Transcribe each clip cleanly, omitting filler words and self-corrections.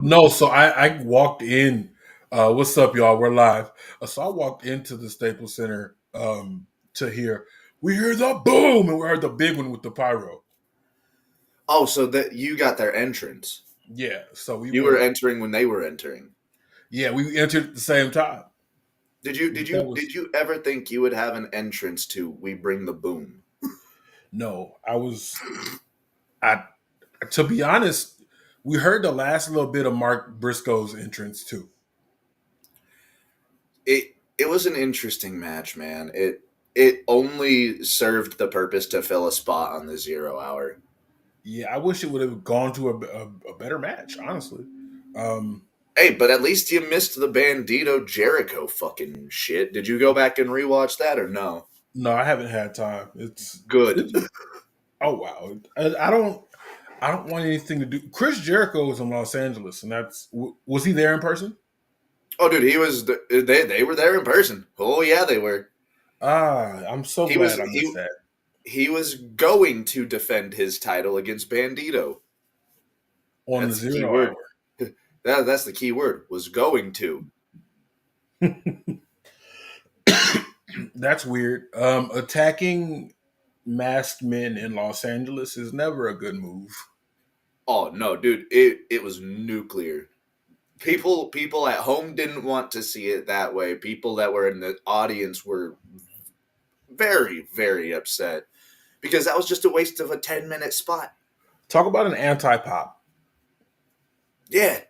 No, so I walked in. What's up, y'all? We're live. So I walked into the Staples Center to hear. We hear the boom, and we heard the big one with the pyro. Oh, so that you got their entrance. Yeah, so we You were went. entering when they were entering. Yeah, we entered at the same time. Did you did That you was did you ever think you would have an entrance to "We Bring the Boom"? no. I was. I To be honest, we heard the last little bit of Mark Briscoe's entrance too. It was an interesting match, man. It only served the purpose to fill a spot on the 0 hour. Yeah, I wish it would have gone to a better match. Honestly, um, Hey, but at least you missed the Bandito Jericho fucking shit. Did you go back and rewatch that or no? no, I haven't had time. Good. Did you? Oh wow, I don't want anything to do. Chris Jericho was in Los Angeles, and was he there in person? Oh, dude, he was. They were there in person. Oh yeah, they were. Ah, I'm so He was glad I missed he that. he was going to defend his title against Bandito. On the That's the key 0 word. That's the key word. Was going to. hour. That's weird. Attacking masked men in Los Angeles is never a good move. Oh no, dude! It was nuclear. People at home didn't want to see it that way. People that were in the audience were very upset because that was just a waste of a 10-minute spot. Talk about an anti-pop. Yeah.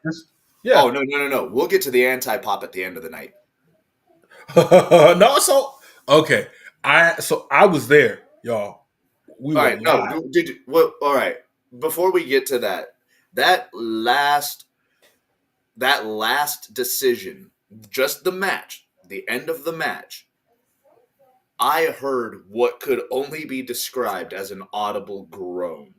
Yeah. Oh no. We'll get to the anti-pop at the end of the night. No, so okay. I was there, y'all. We All were right. No, live. what? All right. Before we get to that, that last that last decision, just the match, the end of the match, I heard what could only be described as an audible groan.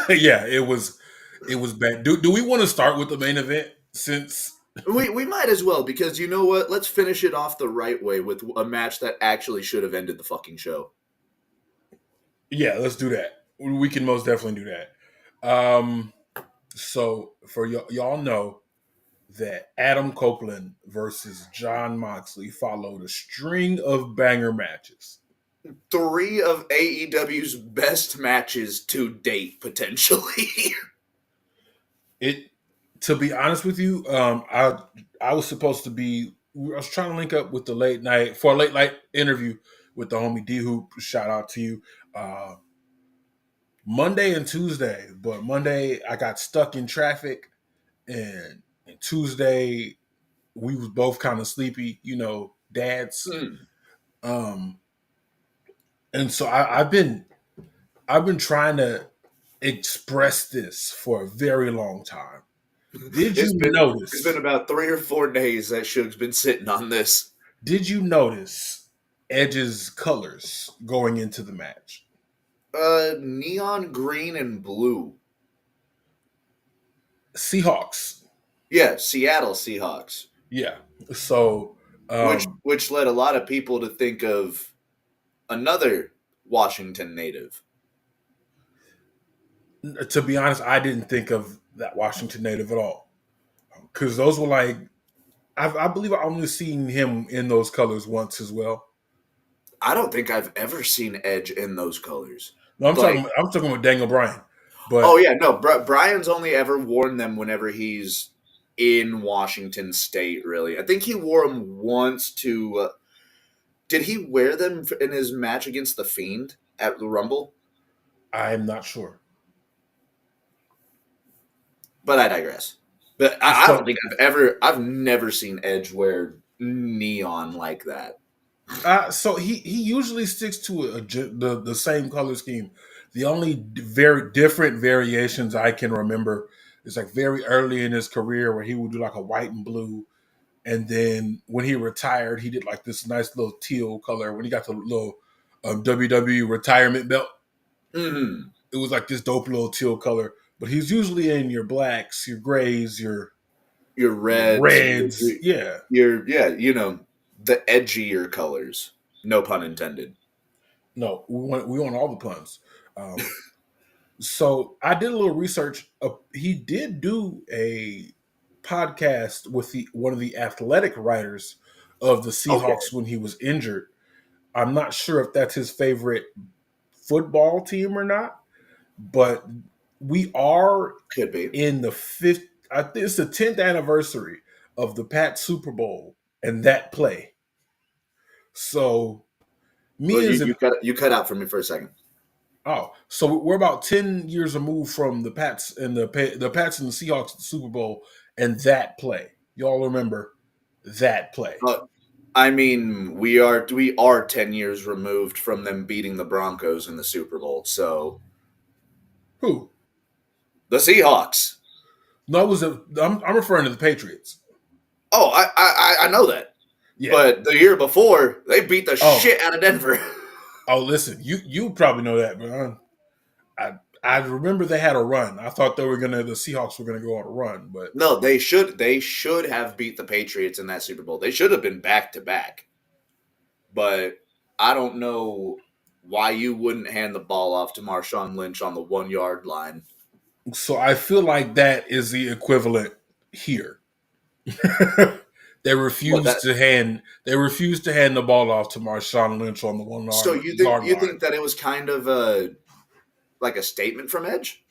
Yeah, it was bad. Do we want to start with the main event since We might as well because you know what? Let's finish it off the right way with a match that actually should have ended the fucking show. yeah, let's do that. We can most definitely do that. So for y'all know that Adam Copeland versus John Moxley followed a string of banger matches. Three of AEW's best matches to date, potentially. It To be honest with you, I was supposed to be. I was trying to link up with the late night for a late night interview with the homie D Hoop. Shout out to you. Uh, Monday and Tuesday, but Monday I got stuck in traffic, and Tuesday we was both kind of sleepy. Dads. Hmm. Um, and so I've been trying to express this for a very long time. Did you It's been notice? about 3 or 4 days that Suge's been sitting on this. Did you notice Edge's colors going into the match? Neon green and blue. Seahawks. Yeah, Seattle Seahawks, Yeah. So, which led a lot of people to think of another Washington native. to be honest, I didn't think of that Washington native at all because those were like I believe I only seen him in those colors once as well. I don't think I've ever seen Edge in those colors. No, I'm Like, talking. I'm talking about Daniel Bryan, oh but yeah, no, Brian's only ever worn them whenever he's in Washington State. Really, I think he wore them once to. Did he wear them in his match against the Fiend at the Rumble? I'm not sure. But I digress. But I don't So, think I've never seen Edge wear neon like that. so he usually sticks to the same color scheme. The only very different variations I can remember is like very early in his career where he would do like a white and blue, and then when he retired, he did like this nice little teal color. When he got the little WWE retirement belt, Mm-hmm. it was like this dope little teal color. But he's usually in your blacks, your grays, Your your reds, reds. Yeah. yeah, the edgier colors. No pun intended. No, we want all the puns. Um, So I did a little research. He did do a podcast with one of the athletic writers of the Okay, Seahawks when he was injured. I'm not sure if that's his favorite football team or not, but we are could be. in the fifth. I think it's the 10th anniversary of the Pat Super Bowl and that play. So Well, me you as an you cut out for me for a second. so we're about 10 years removed from the Pats and the Pats and the Seahawks Super Bowl and that play. Y'all remember that play? But I mean, we are 10 years removed from them beating the Broncos in the Super Bowl. So Who? the Seahawks. No, it was I'm referring to the Patriots. Oh, I know that. Yeah. But the year before, they beat the Oh, shit out of Denver. listen, you probably know that, but I remember they had a run. I thought the Seahawks were gonna go on a run, but No, they should have beat the Patriots in that Super Bowl. They should have been back to back. But I don't know why you wouldn't hand the ball off to Marshawn Lynch on the 1 yard line. so I feel like that is the equivalent here. What that? They refused to hand the ball off to Marshawn Lynch on the one So yard you think yard you line. think that it was kind of a statement from Edge?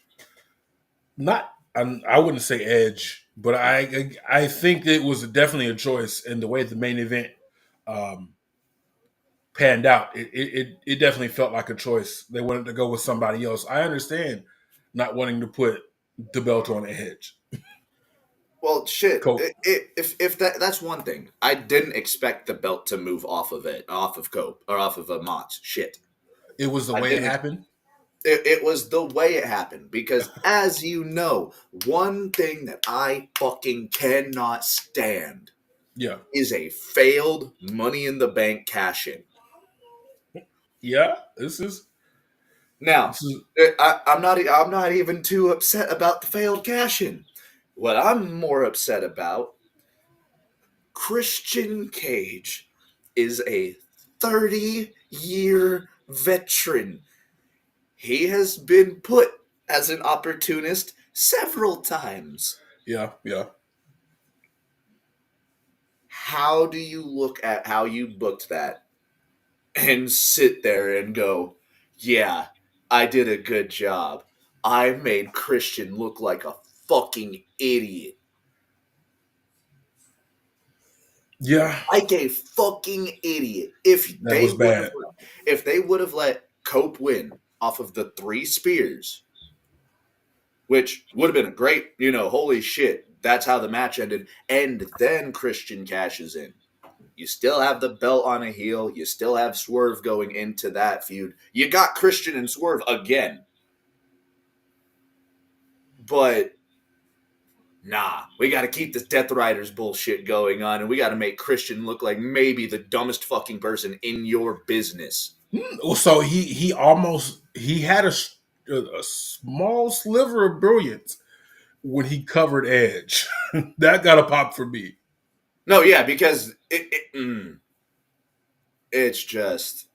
Not I wouldn't say edge, but I think it was definitely a choice, and the way the main event um, panned out, it definitely felt like a choice. They wanted to go with somebody else. I understand not wanting to put the belt on Edge. Well, shit. Cope. If that's one thing, I didn't expect the belt to move off of Cope or off of Mott's. Shit, It was the I way it didn't. happened. It was the way it happened because, as you know, one thing that I fucking cannot stand Yeah, is a failed Money in the Bank cash in. yeah. Now, This is I'm not even too upset about the failed cash in. What I'm more upset about, Christian Cage is a 30-year veteran. He has been put as an opportunist several times. yeah, yeah. How do you look at how you booked that and sit there and go, yeah, I did a good job. I made Christian look like a fucking idiot. Yeah, Like a fucking idiot. If that they was would have bad. if they would have let Cope win off of the 3 spears, which would have been a great, holy shit, that's how the match ended. And then Christian cashes in. You still have the belt on a heel. You still have Swerve going into that feud. You got Christian and Swerve again. But nah, we got to keep this Death Riders bullshit going on, and we got to make Christian look like maybe the dumbest fucking person in your business. So he had a small sliver of brilliance when he covered Edge. That got a pop for me. No, yeah, because it's just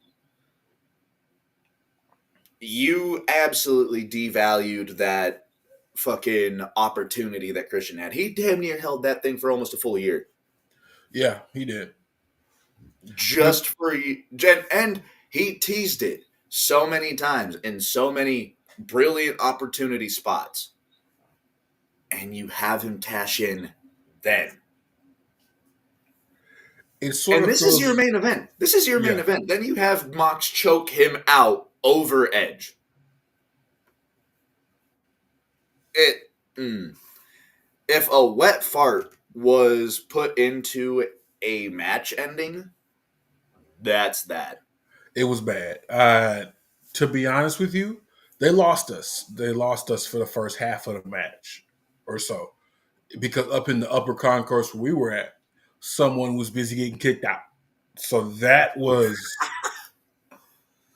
you absolutely devalued that fucking opportunity that Christian had. He damn near held that thing for almost a full year. Yeah, he did. But Just for you. And he teased it so many times in so many brilliant opportunity spots. And you have him cash in then. it sort And of this is your throws. main event. This is your main Yeah, event. Then you have Mox choke him out over Edge. It. If a wet fart was put into a match ending, that's that. it was bad. To be honest with you, they lost us. They lost us for the first half of the match or so because up in the upper concourse where we were at, someone was busy getting kicked out. So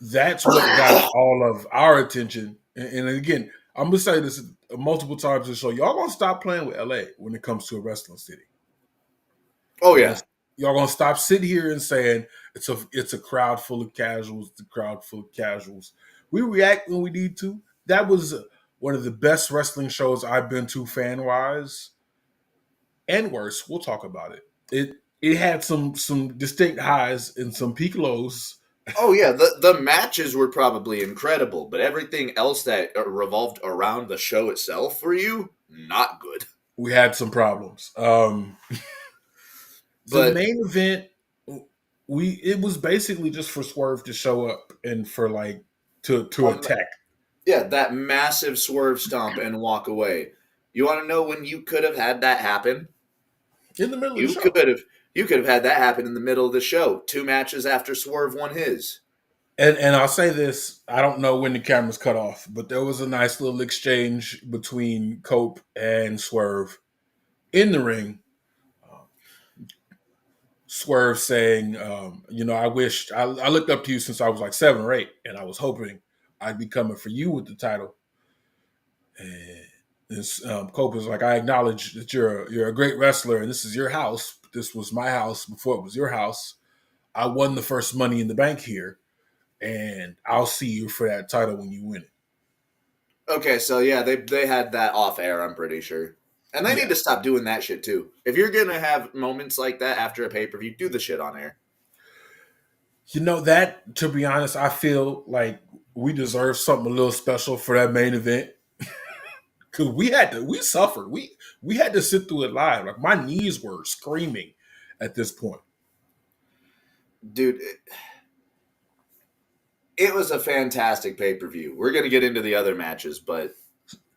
that's what got all of our attention. And again, I'm gonna say this multiple times to show y'all gonna stop playing with LA when it comes to a wrestling city. Oh Y'all gonna yeah. y'all gonna stop sitting here and saying it's a crowd full of casuals, the crowd full of casuals. We react when we need to. that was one of the best wrestling shows I've been to fan wise, and worse. We'll talk about it. It had some distinct highs and some peak lows. Oh yeah, the matches were probably incredible, but everything else that revolved around the show itself for you, not good. We had some problems. The But main event, it was basically just for Swerve to show up and for like to um, attack yeah, that massive swerve stomp and walk away. You want to know when you could have had that happen? in the middle of the You show. could have you could have had that happen in the middle of the show, 2 matches after Swerve won his. And I'll say this: I don't know when the cameras cut off, but there was a nice little exchange between Cope and Swerve in the ring. Swerve saying, I wished I looked up to you since I was like 7 or 8, and I was hoping I'd be coming for you with the title. And this Cope is like, I acknowledge that you're a great wrestler, and this is your house. This was my house before it was your house. I won the first Money in the Bank here, and I'll see you for that title when you win it. Okay, so yeah, they had that off air, I'm pretty sure. And they Yeah. need to stop doing that shit too. If you're gonna have moments like that after a pay-per-view, do the shit on air. That, to be honest, I feel like we deserve something a little special for that main event. Cause we suffered. We had to sit through it live. Like my knees were screaming at this point. Dude, it was a fantastic pay-per-view. We're gonna get into the other matches, but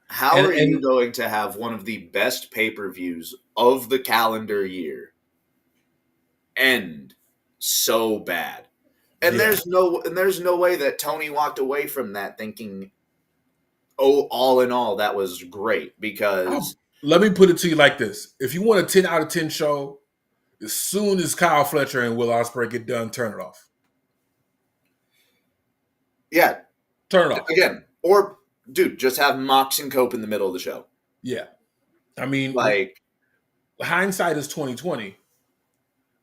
how And are you and going to have one of the best pay-per-views of the calendar year end so bad? And yeah. there's no way that Tony walked away from that thinking, oh, all in all, that was great because Let me put it to you like this: if you want a 10 out of 10 show, as soon as Kyle Fletcher and Will Ospreay get done, turn it off. yeah, Turn it off. again, or dude, just have Mox and Cope in the middle of the show. Yeah. I mean, Like, hindsight is 2020,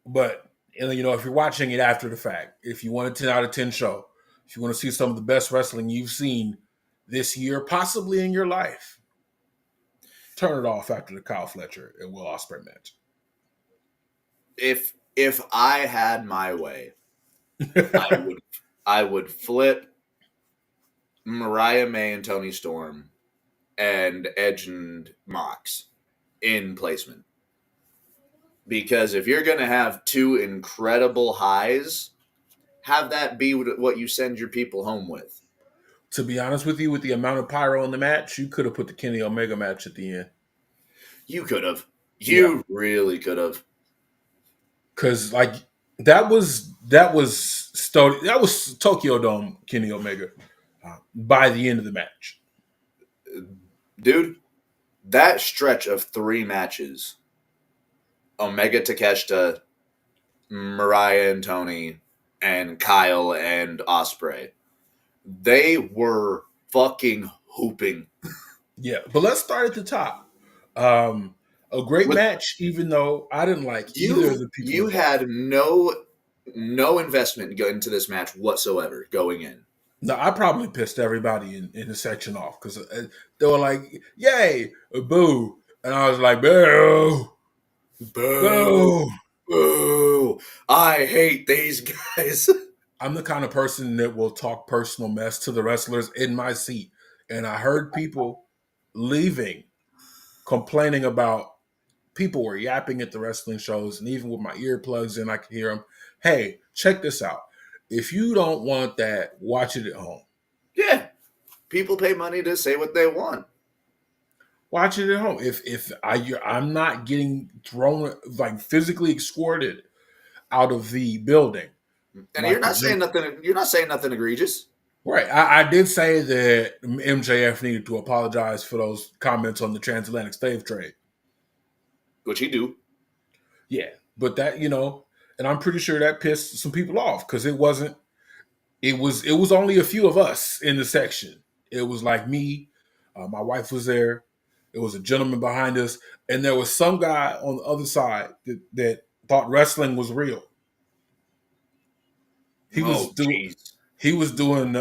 but if you're watching it after the fact, if you want a 10 out of 10 show, if you want to see some of the best wrestling you've seen this year, possibly in your life, turn it off after the Kyle Fletcher and Will Ospreay match. if I had my way, I would flip Mariah May and Tony Storm and Edge and Mox in placement. Because if you're going to have two incredible highs, have that be what you send your people home with. To be honest with you, with the amount of pyro in the match, you could have put the Kenny Omega match at the end. You could have. Yeah, You really could have. because like that was Tokyo Dome Kenny Omega by the end of the match. Dude, that stretch of 3 matches, Omega Takeshita, Mariah and Tony, and Kyle and Osprey, they were fucking hooping. Yeah, but let's start at the top. A great With match, even though I didn't like either of the people you involved. had no investment into this match whatsoever going in. No, I probably pissed everybody in the section off because they were like, "Yay, boo," and I was like, "Boo, Boo, boo." boo! I hate these guys. I'm the kind of person that will talk personal mess to the wrestlers in my seat, and I heard people leaving complaining about people were yapping at the wrestling shows, and even with my earplugs in, I could hear them. Hey, check this out. If you don't want that, watch it at home. Yeah, people pay money to say what they want. Watch it at home. I'm not getting thrown like physically escorted out of the building, And like the gym. You're not saying nothing egregious. Right. I did say that MJF needed to apologize for those comments on the transatlantic slave trade. Which he do. Yeah, but and I'm pretty sure that pissed some people off because it wasn't. It was only a few of us in the section. It was like me, my wife was there. It was a gentleman behind us, and there was some guy on the other side that thought wrestling was real. He was Oh, doing jeez. he was doing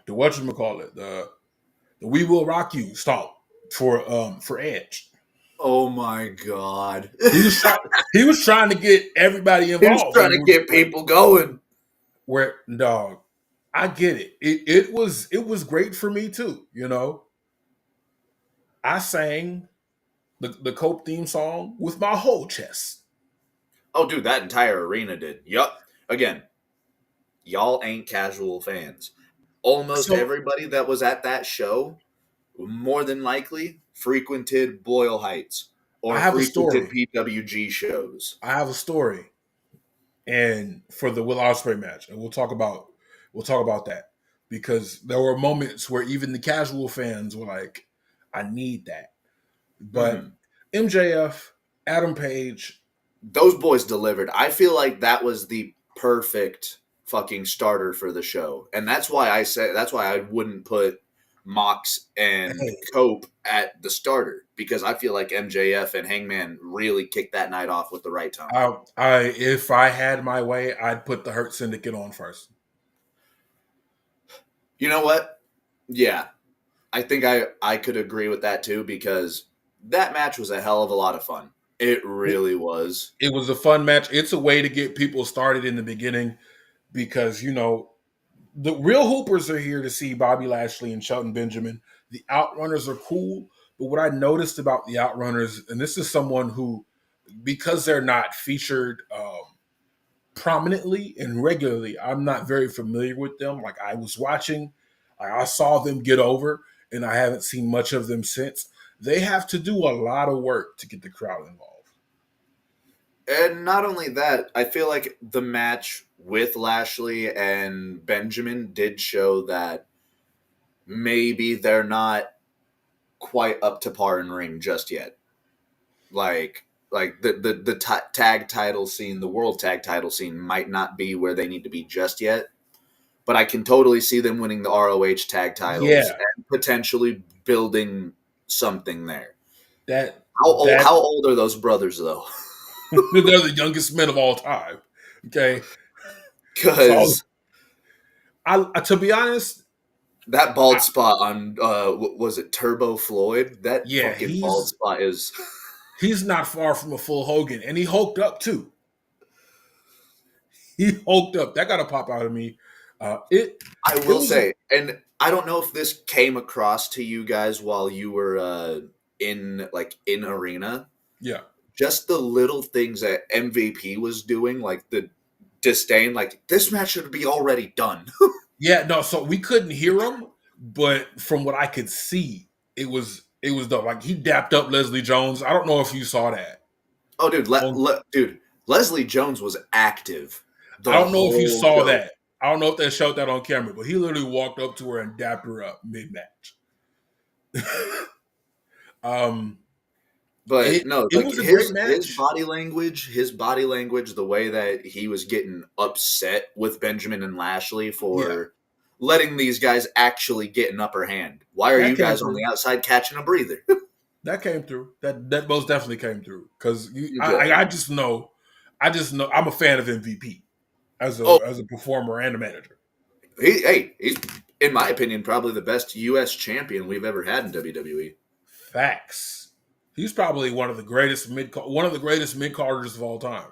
the whatchamacallit, the We Will Rock You stomp for Edge. Oh my god. He was trying. He was trying to get everybody He was involved, trying and it to was get like, people going. where dog. I get it. It was great for me too. You know, I sang the Cope theme song with my whole chest. Oh, dude, that entire arena did. Yup. Again, y'all ain't casual fans. Almost So everybody that was at that show, more than likely, frequented Boyle Heights I or have a frequented story. PWG shows. I have a story, and for the Will Ospreay match, and we'll talk about that because there were moments where even the casual fans were like, "I need that." But Mhm. MJF, Adam Page, Those boys delivered. I feel like that was the perfect fucking starter for the show. And that's why I wouldn't put Mox and hey, Cope at the starter because I feel like MJF and Hangman really kicked that night off with the right tone. if I had my way, I'd put the Hurt Syndicate on first. You know what? Yeah, I think I could agree with that too because that match was a hell of a lot of fun. It It, really was. it was a fun match. It's a way to get people started in the beginning because the real hoopers are here to see Bobby Lashley and Shelton Benjamin. The Outrunners are cool, but what I noticed about the Outrunners, and this is someone who, because they're not featured prominently and regularly, I'm not very familiar with them. Like I was watching, I saw them get over, and I haven't seen much of them since. They have to do a lot of work to get the crowd involved. And not only that, I feel like the match with Lashley and Benjamin did show that maybe they're not quite up to par in ring just yet. Like the tag title scene, the world tag title scene might not be where they need to be just yet. But I can totally see them winning the ROH tag titles Yeah, and potentially building something there. that How old? that How old are those brothers though? they're the youngest men of all time. Okay, so Because to be honest, that I, bald spot on was it Turbo Floyd? That yeah, fucking bald spot is. he's not far from a full Hogan, and he hulked up too. He hulked up. That got to pop out of me. It I it will was say, and I don't know if this came across to you guys while you were in arena. yeah. Just the little things that MVP was doing, like the disdain, like this match should be already done. Yeah, no, so we couldn't hear him, but from what I could see, it was dope. Like he dapped up Leslie Jones. I don't know if you saw that. Oh, dude, On, dude, Leslie Jones was active I the don't know if you whole saw show. that. I don't know if they showed that on camera, but he literally walked up to her and dapped her up mid match. um, But it no, it like was a great match. his body language, the way that he was getting upset with Benjamin and Lashley Yeah, for letting these guys actually get an upper hand. Why are that you came guys on through. the outside catching a breather? That came through. That most definitely came through because You I, good? I just know I'm a fan of MVP as Oh, a performer and a manager. he's in my opinion probably the best U.S. champion we've ever had in WWE. Facts. He's probably one of the greatest mid carders of all time.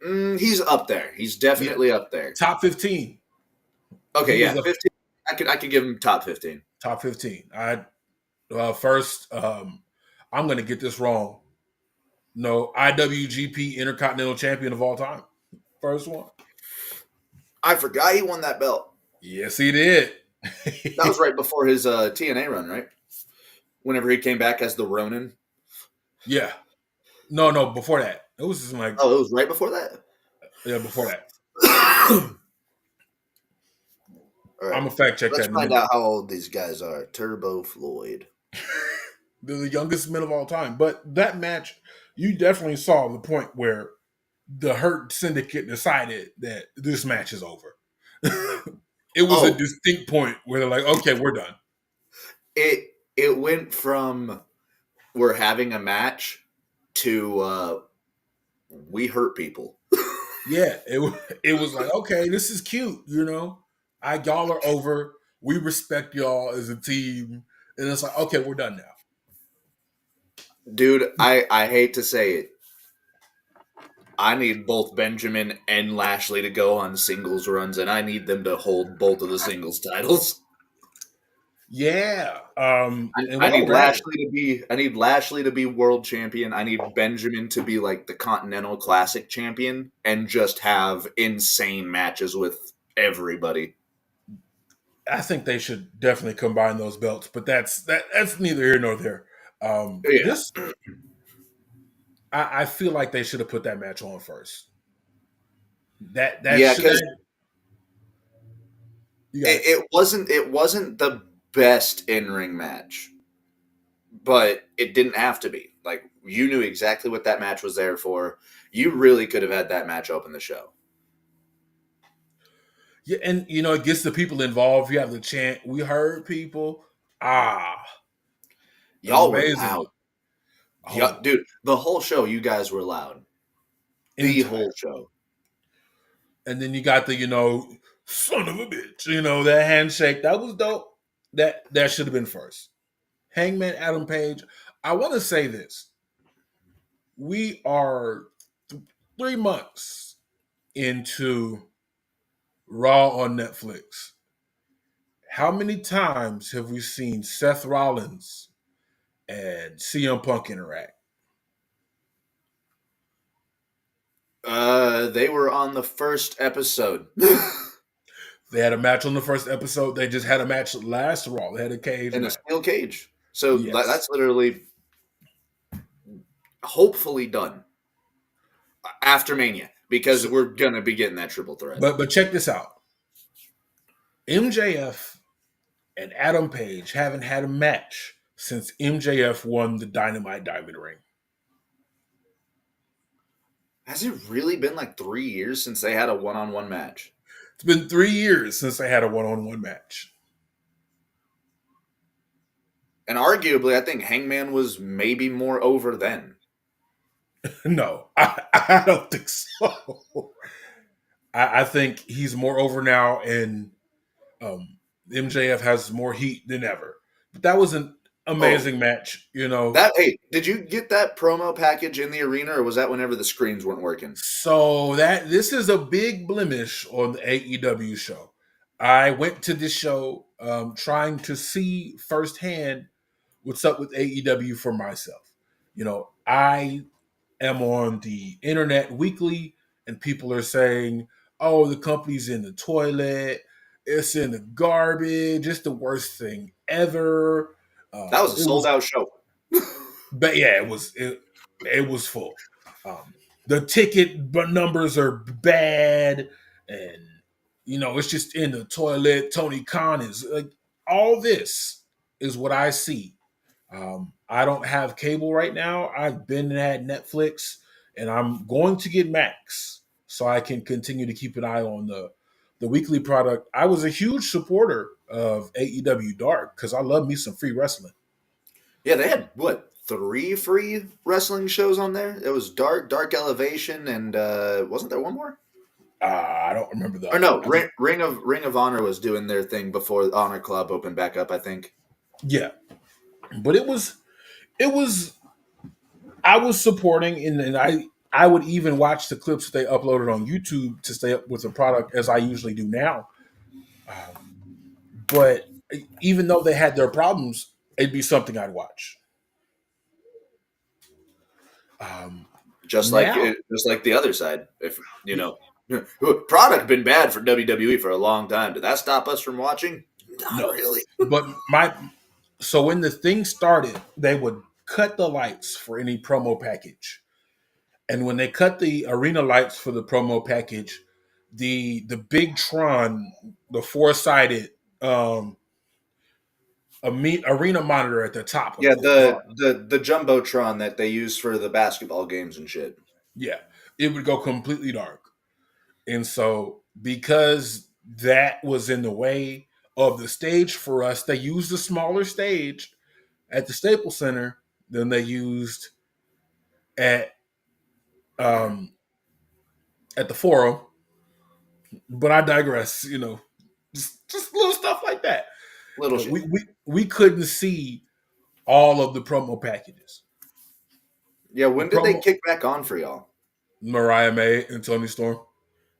He's up there. He's Yeah, definitely up there. top 15. Okay, He is yeah, a 15. I could give him top 15. top 15. I first. I'm gonna get this wrong. No, IWGP Intercontinental Champion of all time. First one. I forgot he won that belt. Yes, he did. That was right before his TNA run, right? Whenever he came back as the Ronin. Yeah. No. Before that, it was just like Oh, it was right before that. yeah. Before that, All I'm right, gonna fact check let's that in a find minute. out how old these guys are. Turbo Floyd. They're the youngest men of all time. But that match, you definitely saw the point where the Hurt Syndicate decided that this match is over. It was a Oh, distinct point where they're like, okay, we're done. it went from we're having a match to we hurt people. Yeah, it was like, okay, this is cute, you know. Y'all are over. We respect y'all as a team, and it's like, okay, we're done now. Dude, I hate to say it. I need both Benjamin and Lashley to go on singles runs, and I need them to hold both of the singles titles. Yeah, and I while need we're at it, Lashley to be world champion. I need Benjamin to be like the Continental Classic champion and just have insane matches with everybody. I think they should definitely combine those belts, but that's neither here nor there. Yeah. This I feel like they should have put that match on first. That Yeah, should because that, you got it. it wasn't the best in ring match, but it didn't have to be. Like you knew exactly what that match was there for. You really could have had that match open the show. Yeah, and you know it gets the people involved. You have the chant. We heard people. Ah, Y'all were amazing. loud. Yeah, Oh, dude, the whole show you guys were loud. The entire. whole show. And then you got the son of a bitch. That handshake that was dope. That should have been first. Hangman Adam Page. I want to say this. We are 3 months into Raw on Netflix. How many times have we seen Seth Rollins and CM Punk interact? They were on the first episode. They had a match on the first episode. They just had a match last Raw. They had a cage In a match. steel cage. So Yes. that's literally hopefully done after Mania because So, we're gonna be getting that triple threat. but check this out. MJF and Adam Page haven't had a match since MJF won the Dynamite Diamond Ring. Has it really been like 3 years since they had a one-on-one match? It's been 3 years since they had a one-on-one match. And arguably, I think Hangman was maybe more over then. No, I don't think so. I think he's more over now, and MJF has more heat than ever. But that was an Oh, amazing match, hey, did you get that promo package in the arena, or was that whenever the screens weren't working? So this is a big blemish on the AEW show. I went to this show trying to see firsthand what's up with AEW for myself. I am on the internet weekly, and people are saying, "Oh, the company's in the toilet. It's in the garbage. It's the worst thing ever." That was a It sold was out show. But yeah, it was full. The ticket numbers are bad, and it's just in the toilet. Tony Khan is like, all this is what I see. I don't have cable right now. I've been at Netflix, and I'm going to get Max so I can continue to keep an eye on the weekly product. I was a huge supporter of AEW Dark because I love me some free wrestling. Yeah, they had what, 3 free wrestling shows on there? It was Dark Elevation, and wasn't there one more? I don't remember Or the. no, Ring of Honor was doing their thing before Honor Club opened back up. I think. Yeah, but it was I was supporting, and I would even watch the clips that they uploaded on YouTube to stay up with the product as I usually do now. Um, but even though they had their problems, it'd be something I'd watch. Um, now, Just like the other side. If you know, product been bad for WWE for a long time. Did that stop us from watching? Not no, really. but when the thing started, they would cut the lights for any promo package. And when they cut the arena lights for the promo package, the big Tron, the four sided arena monitor at the top would Yeah, go dark. the jumbotron that they use for the basketball games and shit. Yeah, it would go completely dark. And so because that was in the way of the stage for us, they used a smaller stage at the Staples Center than they used at um, at the Forum. But I digress. Just little stuff like that. Little We, shit. we we couldn't see all of the promo packages. Yeah, The when did they promo kick back on for y'all? Mariah May and Tony Storm.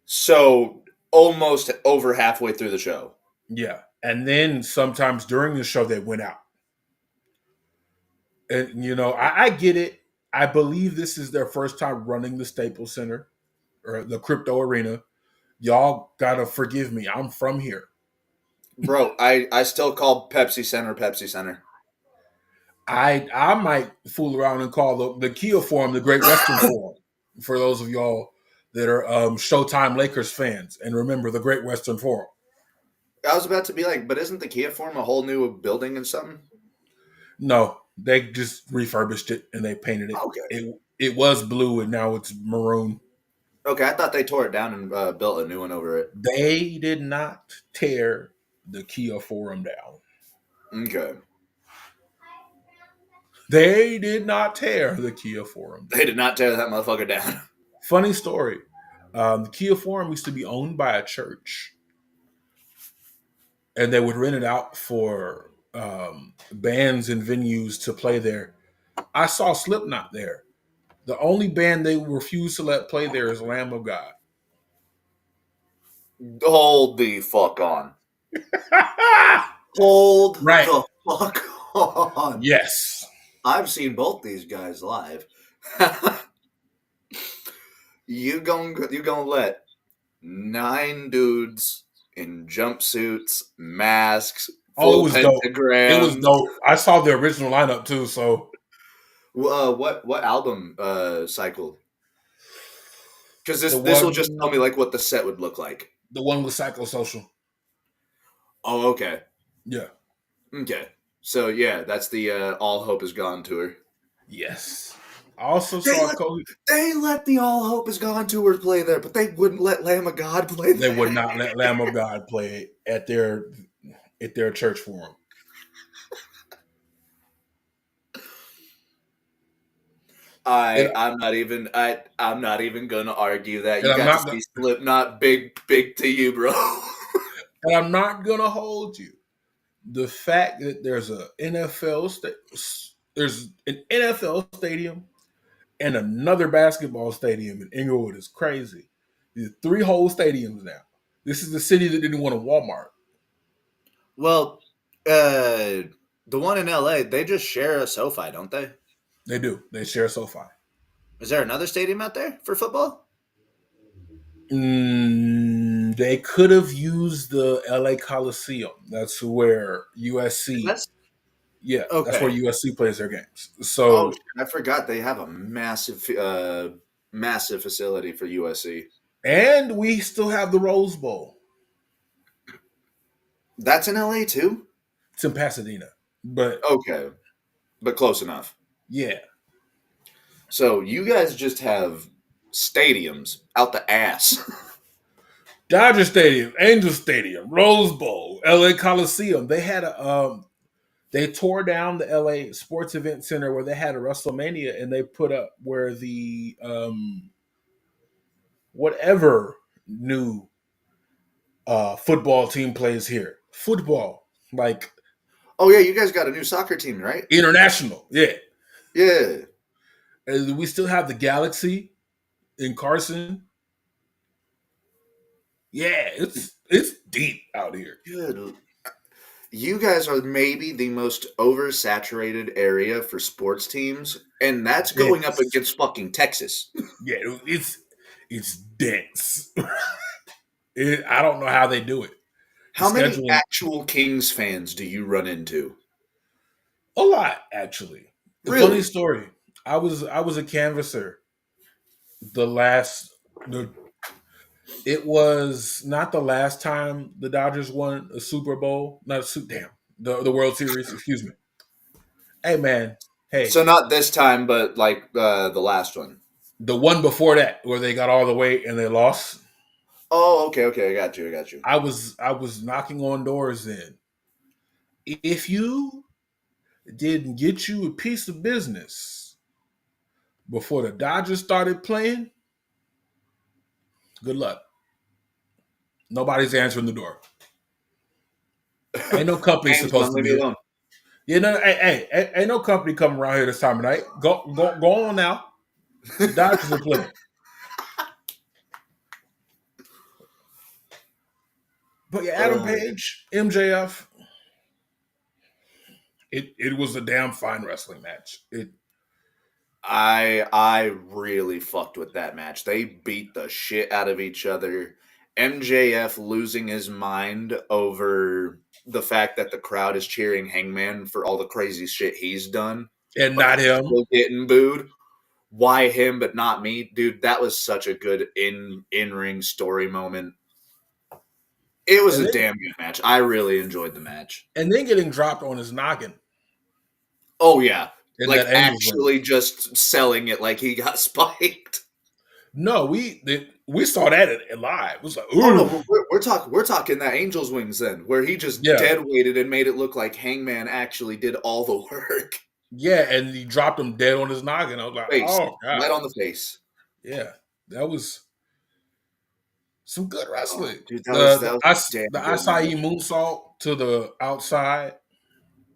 So almost over halfway through the show. Yeah. And then sometimes during the show they went out. And I get it. I believe this is their first time running the Staples Center or the crypto arena. Y'all gotta forgive me. I'm from here. Bro, I still call Pepsi Center Pepsi Center. I might fool around and call the Kia Forum the Great Western Forum for those of y'all that are Showtime Lakers fans and remember the Great Western Forum. I was about to be like, but isn't the Kia Forum a whole new building and something? No, they just refurbished it and they painted it. Okay. It was blue and now it's maroon. Okay, I thought they tore it down and built a new one over it. They did not tear the Kia Forum down. Okay. They did not tear the Kia Forum down. They did not tear that motherfucker down. Funny story. The Kia Forum used to be owned by a church. And they would rent it out for bands and venues to play there. I saw Slipknot there. The only band they refused to let play there is Lamb of God. Hold the fuck on. Hold Right. the fuck on. Yes. I've seen both these guys live. you gonna let 9 dudes in jumpsuits, masks, Oh, it full was dope. It was pentagrams. dope. I saw the original lineup too, so What album cycle? Because the this will just tell me one like what the set would look like. the one with Psychosocial. Oh, okay. Yeah. Okay. So yeah, that's the All Hope Is Gone tour. Yes. I also saw They let the All Hope Is Gone tour play there, but they wouldn't let Lamb of God play there. they would not let Lamb of God play at their church forum. I'm not even gonna argue that. And You I'm got to not see Slipknot, big to you, bro. and I'm not gonna hold you. The fact that there's an NFL stadium and another basketball stadium in Inglewood is crazy. There's 3 whole stadiums now. This is the city that didn't want a Walmart. Well, the one in LA, they just share a SoFi, don't they? They do. They share SoFi. Is there another stadium out there for football? They could have used the LA Coliseum. That's where USC. That's That's where okay. USC plays their games. Oh, So, shit, I forgot they have a massive facility for USC. and we still have the Rose Bowl. That's in LA too? It's in Pasadena, but Okay, but close enough. yeah, So you guys just have stadiums out the ass. Dodger Stadium, Angel Stadium, Rose Bowl, LA Coliseum. They tore down the LA Sports Event Center where they had a WrestleMania, and they put up where the whatever new football team plays here. Football, like Oh yeah, you guys got a new soccer team, right? international, yeah. Yeah. And we still have the Galaxy in Carson. Yeah, it's deep out here. Good. You guys are maybe the most oversaturated area for sports teams, and that's going up Dense. against fucking Texas. Yeah, it's dense. I don't know how they do it. The How many scheduling actual Kings fans do you run into? a lot actually. A funny Really? story. I was a canvasser. The last the it was not the last time the Dodgers won a Super Bowl. Not a Super damn the World Series. Excuse me. Hey man. Hey, So not this time, but like the last one. the one before that where they got all the way and they lost. Oh, okay, I got you. I was knocking on doors then. If you didn't get you a piece of business before the Dodgers started playing, Good luck. Nobody's answering the door. Ain't no company supposed Amazon, to leave be me here. alone. You know, ain't no company coming around here this time of night. Go on now. The Dodgers are playing. But yeah, Adam Uh, Page, MJF, it was a damn fine wrestling match. I really fucked with that match. They beat the shit out of each other. MJF losing his mind over the fact that the crowd is cheering Hangman for all the crazy shit he's done, And but not he's him. still getting booed. Why him but not me? Dude, that was such a good in-ring story moment. It was And a then damn good match. I really enjoyed the match. and then getting dropped on his noggin Oh yeah. in Like that Angels ring. actually just selling it like he got spiked. No, we saw that live. It was like, Oh ooh, no, we're talking that Angel's Wings then, where he just yeah, dead weighted and made it look like Hangman actually did all the work. yeah, and he dropped him dead on his noggin. I was like, Face, oh right god, on the face. yeah, that was some good Oh, wrestling. dude, that The was a damn the good match. acai moonsault to the outside,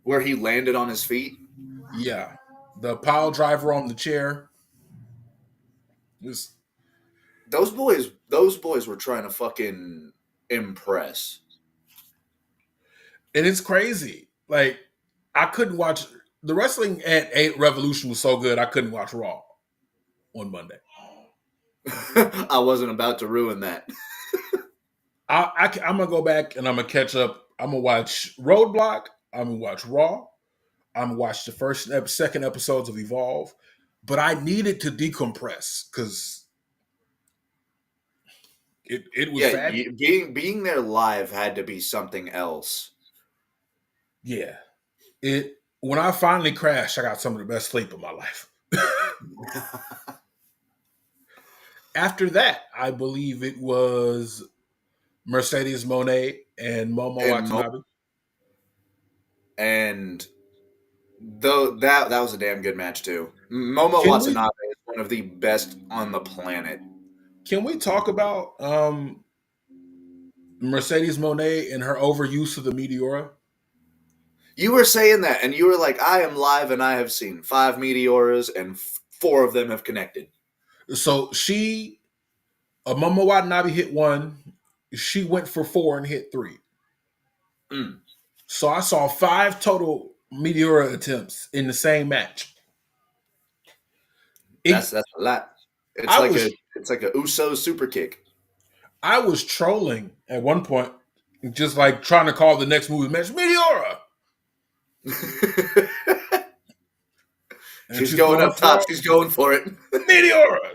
Where he landed on his feet. yeah, the pile driver on the chair. Just Those boys were trying to fucking impress. and it's crazy. Like I couldn't watch the wrestling at Revolution was so good. I couldn't watch Raw on Monday. I wasn't about to ruin that. I'm gonna go back and I'm gonna catch up. I'm gonna watch Roadblock. I'm gonna watch Raw. I'm gonna watch the second episodes of Evolve. But I needed to decompress because it was Yeah, fat. being there live had to be something else. Yeah, it when I finally crashed, I got some of the best sleep of my life. After that, I believe it was Mercedes Monet and Momo and Watanabe. and though that was a damn good match too. Momo Can we Watanabe is one of the best on the planet. can we talk about Mercedes Monet and her overuse of the Meteora? You were saying that, and you were like, "I am live, and I have seen 5 Meteoras, and 4 of them have connected." So Momo Watanabe hit one. She went for four and hit three. Mm, So I saw five total Meteora attempts in the same match. It, that's a lot. It's I like was a Uso super kick. I was trolling at one point, just like trying to call the next movie match Meteora, and She's she's going going up top. for She's going for it. Meteora.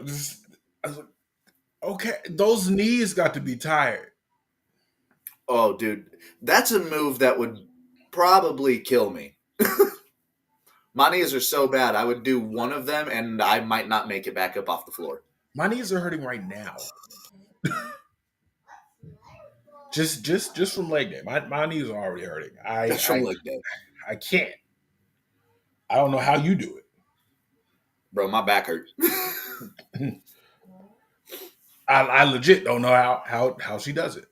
I was like, okay, those knees got to be tired. Oh, dude, that's a move that would probably kill me. My knees are so bad. I would do one of them, and I might not make it back up off the floor. My knees are hurting right now. Just from leg day. My knees are already hurting. That's from leg day, I can't. I don't know how you do bro. My back hurt. it. I legit don't know how she does it.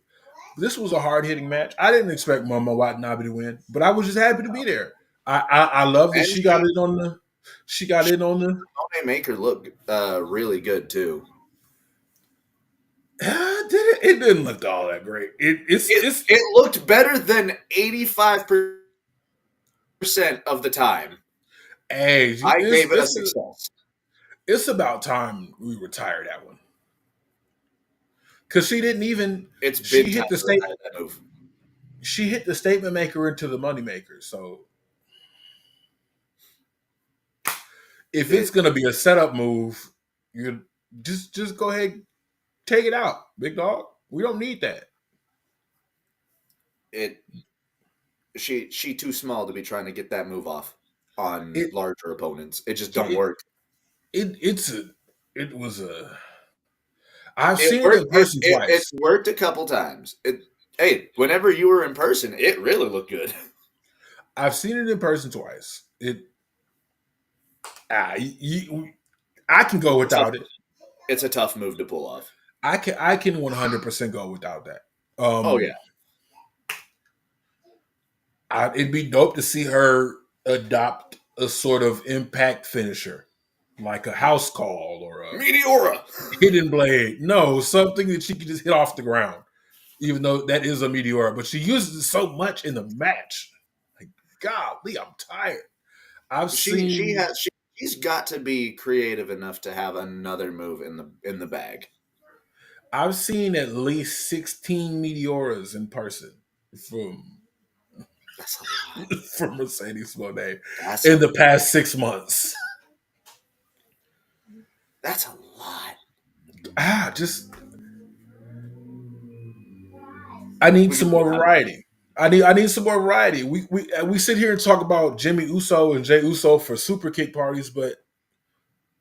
This was a hard hitting match. I didn't expect Momo Watanabe to win, but I was just happy to be there. I love that And she got in on the she got in on the Monet Maker looked really good too. did it? It didn't look all that great. It looked better than 85% of the time. hey, I gave it a success. it's about time we retired that one because she didn't even It's she been time hit the to state retire that move. she hit the statement maker into the money maker. So if it's It gonna be a setup move, you just go ahead take it out, big dog. We don't need that. it she too small to be trying to get that move off on It larger opponents. It just don't it work. it it's a it was a I've It seen it worked. in person It's twice. worked a couple times. Hey, whenever you were in person, it really looked good. I've seen it in person twice. Ah, I can go It's a tough, without it. it's a tough move to pull off. I can 100% go without that. Oh yeah, It'd be dope to see her adopt a sort of impact finisher, like a house call or a Meteora. hidden blade. No, something that she can just hit off the ground, even though that is a meteor. But she uses it so much in the match. Like, golly, I'm tired. I've She seen has she's got to be creative enough to have another move in the bag. I've seen at least 16 meteoras in person from That's a lot. from Mercedes Monet That's in a the past 6 months. that's a lot. Just I need We can some put more out. variety. I need some more variety. We sit here and talk about Jimmy Uso and Jay Uso for super kick parties, but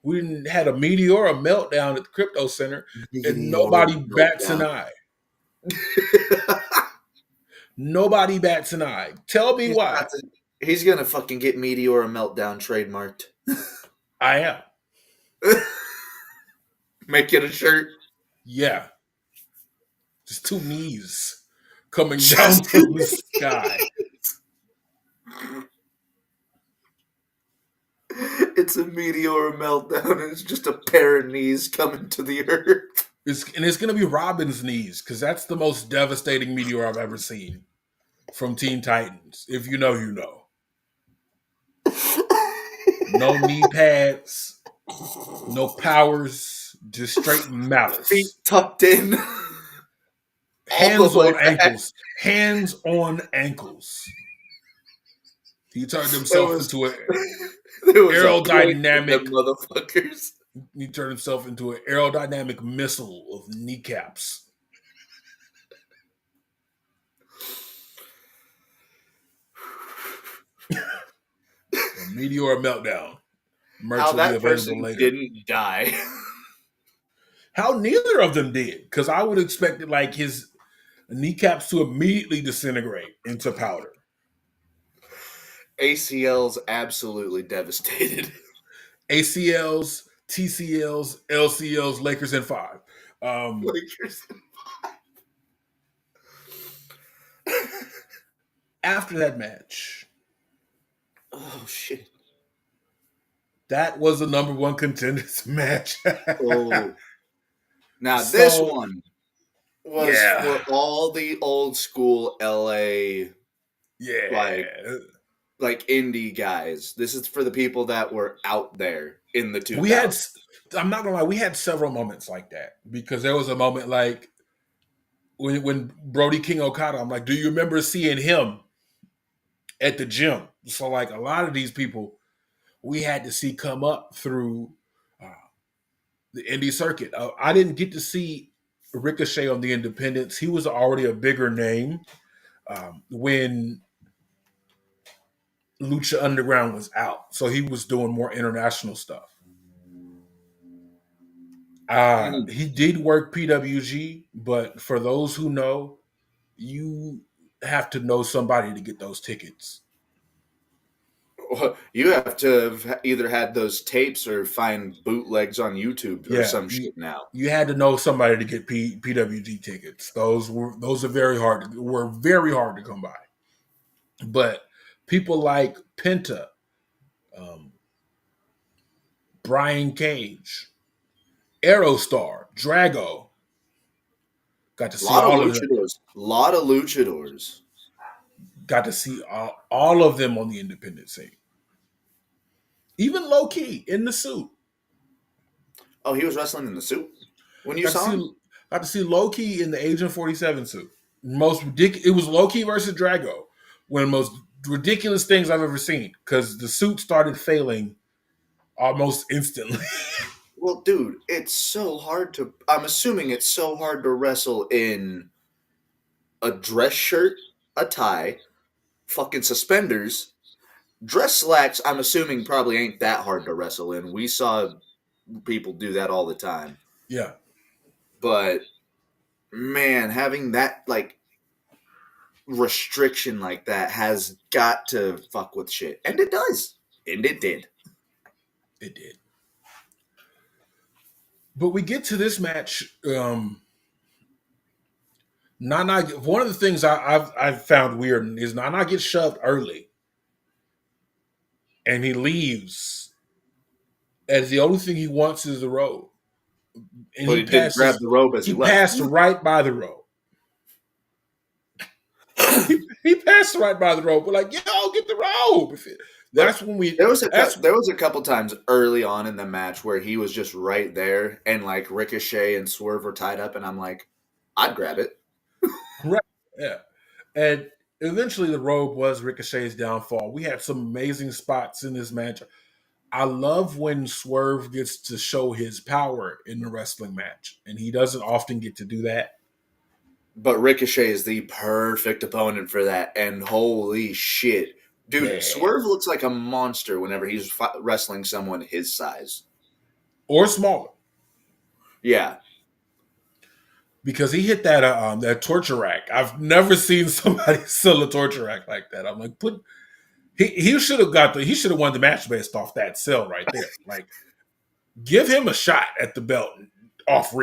we didn't had a meteor, a meltdown at the crypto center, and Meteora nobody bats an meltdown. eye. Nobody bats an eye. Tell me he's why. got to, he's gonna fucking get Meteora meltdown trademarked. I am. Make it a shirt. Yeah. Just two knees coming down Just from the sky. it's a Meteora meltdown, and it's just a pair of knees coming to the earth. It's gonna be Robin's knees, because that's the most devastating meteor I've ever seen from Teen Titans. If you know, you know. No knee pads, no powers, just straight Feet malice. tucked in, all the Hands way on back. ankles. Hands on ankles. He turned There himself was into an there was a point in aerodynamic. them motherfuckers. He turned himself into an aerodynamic missile of kneecaps. A meteor meltdown. Merch How will be that available person later. didn't die. How neither of them did, because I would have expected like his kneecaps to immediately disintegrate into powder. ACL's absolutely devastated. ACLs, TCLs, LCLs, Lakers in five. Um, Lakers. After that match, Oh shit. that was the number one contenders match. Oh. Now this So one was yeah, for all the old school LA like yeah. like indie guys. This is for the people that were out there in the We had. 2000s. I'm not gonna lie. We had several moments like that, because there was a moment like when Brody King Okada. I'm like, do you remember seeing him at the gym? So like a lot of these people we had to see come up through uh, the indie circuit. I didn't get to see Ricochet on the independents. He was already a bigger name when Lucha Underground was out, so he was doing more international stuff. Mm. He did work PWG, but for those who know, you have to know somebody to get those tickets. You have to have either had those tapes or find bootlegs on YouTube or Yeah, some shit now. you had to know somebody to get PWG tickets. Those are very hard to come by. But people like Penta, um, Brian Cage, Aerostar, Drago, got to A see lot of all of them. luchadors. A lot of luchadors. Got to see all of them on the independent scene. Even low key in the suit. Oh, he was wrestling in the suit when you Got to saw him? see got to see low key in the Agent 47 suit. Most ridiculous. It was low key versus Drago. One of the most ridiculous things I've ever seen, because the suit started failing almost instantly. Well, dude, it's so hard to. I'm assuming it's so hard to wrestle in a dress shirt, a tie, fucking suspenders, dress slacks. I'm assuming probably ain't that hard to wrestle in. We saw people do that all the time. Yeah, But man, having that like restriction like that has got to fuck with shit, and it does, and it did. it did. But we get to this match. Nana. One of the things I've found weird is Nana gets shoved early, and he leaves, and the only thing he wants is the robe, and But he didn't grab the robe as he He left. passed right by the robe. He passed right by the robe. We're like, yo, get the robe. But That's when we. That's there was a couple times early on in the match where he was just right there, and like Ricochet and Swerve were tied up, and I'm like, I'd grab it. right. Yeah, and eventually the robe was Ricochet's downfall. We had some amazing spots in this match. I love when Swerve gets to show his power in the wrestling match, and he doesn't often get to do that. But Ricochet is the perfect opponent for that, and holy shit, dude, Yeah, Swerve looks like a monster whenever he's wrestling someone his size. or smaller, Yeah, because he hit that torture rack. I've never seen somebody sell a torture rack like that. I'm like, he should have he should have won the match based off that sell right there. Like, give him a shot at the belt off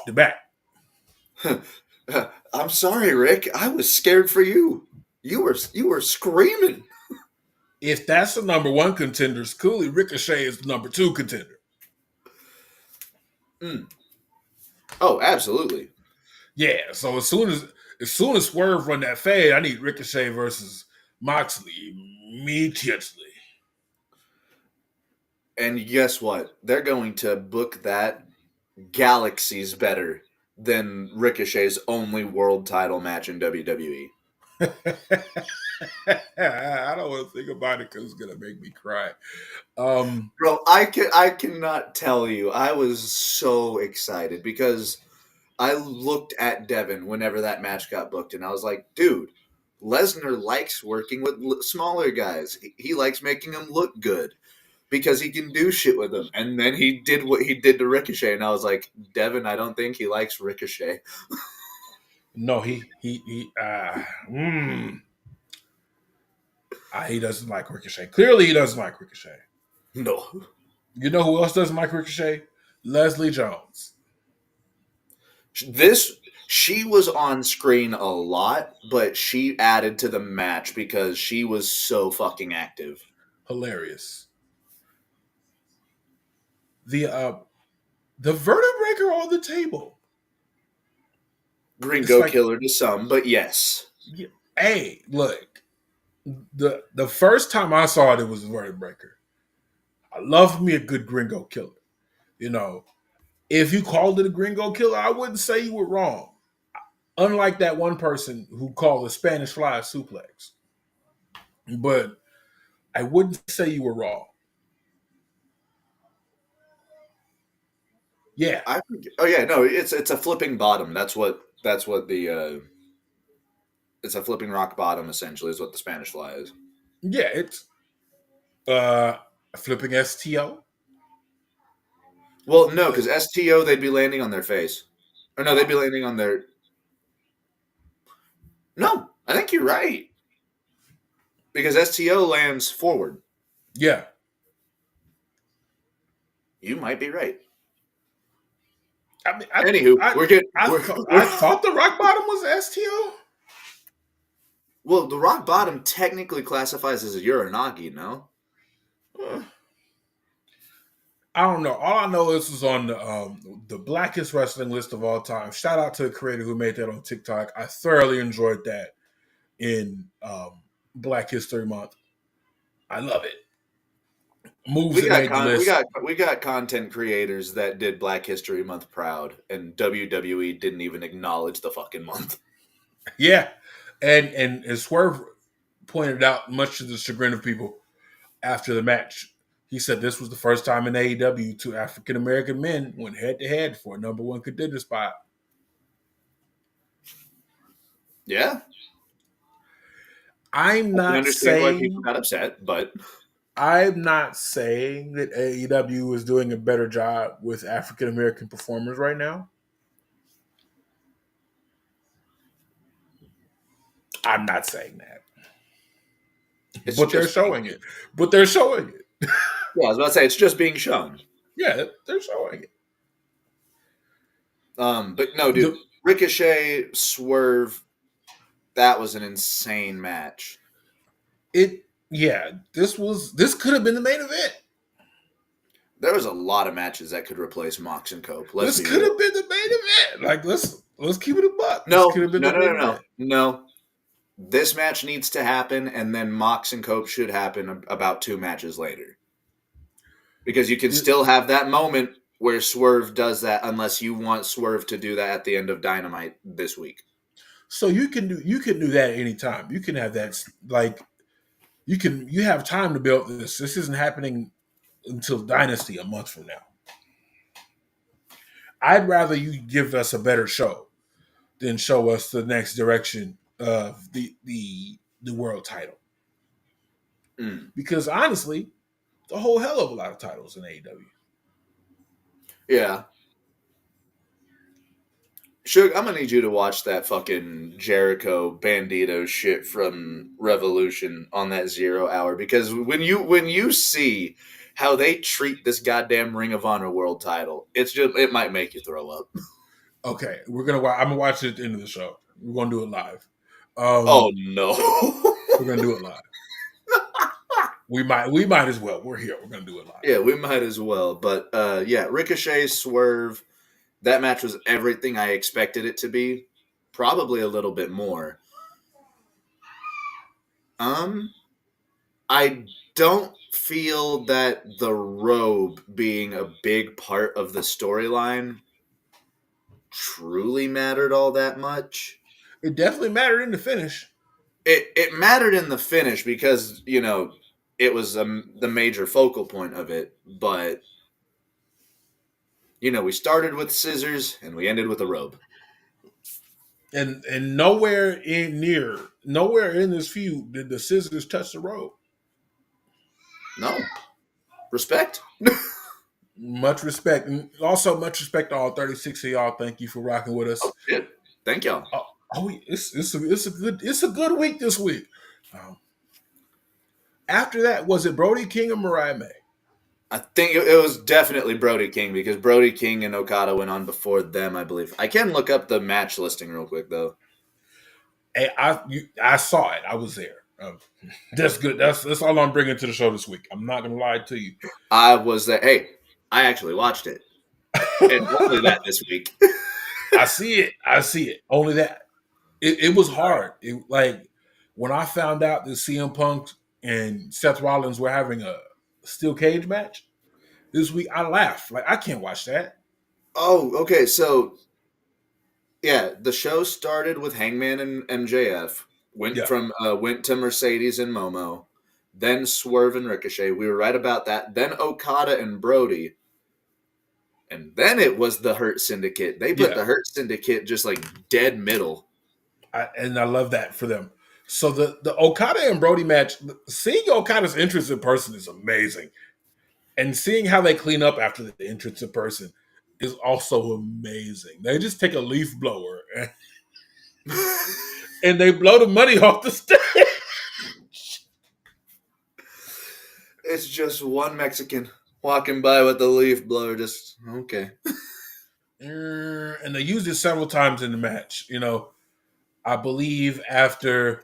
the bat. I'm sorry, Rick. I was scared for you. You were screaming. If that's the number one contender, clearly Ricochet is the number two contender. Mm. Oh, absolutely. Yeah. So as soon as Swerve run that fade, I need Ricochet versus Moxley immediately. And guess what? They're going to book that galaxies better than Ricochet's only world title match in WWE. I don't want to think about it because it's gonna make me cry. Bro, I cannot tell you. I was so excited because I looked at Devin whenever that match got booked, and I was like, dude, Lesnar likes working with smaller guys. He likes making them look good because he can do shit with them. And then he did what he did to Ricochet, and I was like, Devin, I don't think he likes Ricochet. no, he doesn't like Ricochet. Clearly, he doesn't like Ricochet. No. You know who else doesn't like Ricochet? Leslie Jones. She was on screen a lot, but she added to the match because she was so fucking active. Hilarious. The vertebraker on the table. It's Gringo like, killer to some, but yes. hey, look. The first time I saw it was a vertebraker. I love me a good gringo killer. You know, if you called it a gringo killer, I wouldn't say you were wrong. Unlike that one person who called a Spanish fly a suplex. But I wouldn't say you were wrong. Yeah. Oh yeah, no, it's a flipping bottom. That's what the it's a flipping rock bottom essentially is what the Spanish fly is. Yeah, it's uh flipping STO. Well, no, because STO they'd be landing on their face. Or no, they'd be landing on their. No, I think you're right. Because STO lands forward. Yeah. You might be right. I mean, Anywho, we're good. I thought the rock bottom was STO. Well, the rock bottom technically classifies as a Uranagi, no? I don't know. All I know is this was on the blackest wrestling list of all time. Shout out to the creator who made that on TikTok. I thoroughly enjoyed that in Black History Month. I love it. Moves that made the list. We got content creators that did Black History Month proud, and WWE didn't even acknowledge the fucking month. Yeah, and as Swerve pointed out, much to the chagrin of people after the match, he said this was the first time in AEW two African American men went head to head for a number one contender spot. Yeah, I'm I can not understand why people saying got upset, but I'm not saying that AEW is doing a better job with African American performers right now. I'm not saying that. But they're showing it. But they're showing it. Yeah, I was about to say it's just being shown. Yeah, they're showing it. But no, dude, The Ricochet, Swerve, that was an insane match. it yeah, this could have been the main event. There was a lot of matches that could replace Mox and Cope. Let's This be could real. have been the main event. Like let's keep it a buck. This could No, have been no, the no, no, main no, event. no. This match needs to happen, and then Mox and Cope should happen about 2 matches later. Because you can still have that moment where Swerve does that, unless you want Swerve to do that at the end of Dynamite this week. So you can do that anytime. You can have that like you have time to build this. This isn't happening until Dynasty a month from now. I'd rather you give us a better show than show us the next direction of the world title. Mm. Because honestly, the whole hell of a lot of titles in AEW. Yeah. Suge, I'm gonna need you to watch that fucking Jericho Bandito shit from Revolution on that 0 hour, because when you see how they treat this goddamn Ring of Honor world title, it might make you throw up. Okay, I'm gonna watch it at the end of the show. We're gonna do it live. Oh no. We're gonna do it live. We might as well. We're here. We're gonna do it live. Yeah, we might as well. But yeah, Ricochet, Swerve, that match was everything I expected it to be. Probably a little bit more. I don't feel that the robe being a big part of the storyline truly mattered all that much. It definitely mattered in the finish. It mattered in the finish because, it was the major focal point of it, but we started with scissors and we ended with a robe. And nowhere in this feud did the scissors touch the rope. No. Respect. Much respect. And also much respect to all 36 of y'all. Thank you for rocking with Oh us. shit. Thank y'all. It's a good week this week. Um, After that, was it Brody King or Mariah May? I think it was definitely Brody King, because Brody King and Okada went on before them, I believe. I can look up the match listing real quick, though. Hey, I saw it. I was there. That's good. That's all I'm bringing to the show this week. I'm not gonna lie to you. I was there. Hey, I actually watched it. And only that this week. I see it. I see it. Only that it was hard. It like when I found out that CM Punk and Seth Rollins were having a steel cage match this week, I laughed. Like I can't watch that. Oh, okay. So, yeah, the show started with Hangman and MJF. Yeah, Went to Mercedes and Momo. Then Swerve and Ricochet. We were right about that. Then Okada and Brody. And then it was the Hurt Syndicate. They put yeah. the Hurt Syndicate just like dead middle. And I love that for them. So the Okada and Brody match, seeing Okada's entrance in person is amazing, and seeing how they clean up after the entrance in person is also amazing. They just take a leaf blower and they blow the money off the stage. It's just one Mexican walking by with the leaf blower. Just okay. And they used it several times in the match. I believe after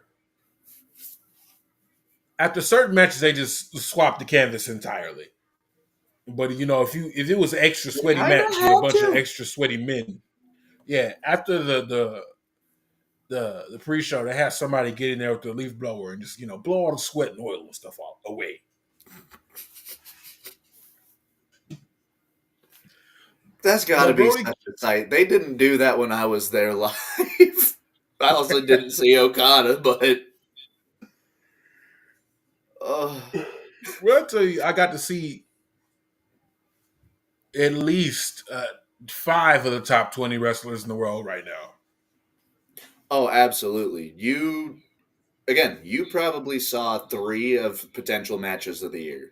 certain matches they just swapped the canvas entirely. But if it was an extra They sweaty kind of match with a had bunch of to. extra sweaty men, yeah. After the pre-show, they had somebody get in there with the leaf blower and just blow all the sweat and oil and stuff away. That's got to But be Brody, such a sight. They didn't do that when I was there live. I also didn't see Okada, but uh, well, I tell you, I got to see at least 5 of the top 20 wrestlers in the world right now. oh, absolutely. You probably saw 3 of potential matches of the year.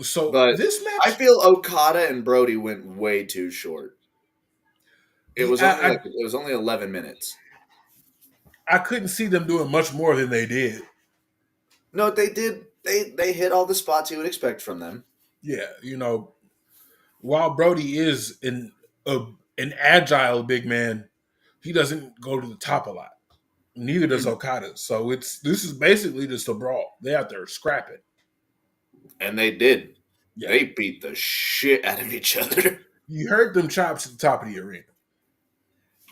So But this I match, feel Okada and Brody went way too short. I, It was only 11 minutes. I couldn't see them doing much more than they did. No, they did. They hit all the spots you would expect from them. Yeah, while Brody is an agile big man, he doesn't go to the top a lot. Neither does Mm. Okada. So this is basically just a brawl. They out there scrapping. And they did. Yeah. They beat the shit out of each other. You heard them chops at the top of the arena.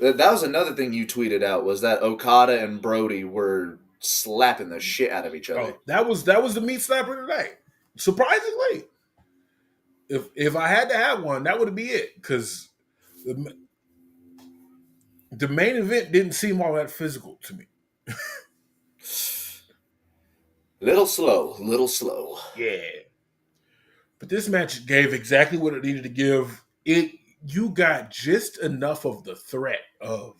That was another thing you tweeted out was that Okada and Brody were slapping the shit out of each other. Oh, that was the meat slapper today. Surprisingly, if I had to have one, that would be it. Because the main event didn't seem all that physical to me. Little slow, little slow. Yeah. But this match gave exactly what it needed to give. You got just enough of the threat of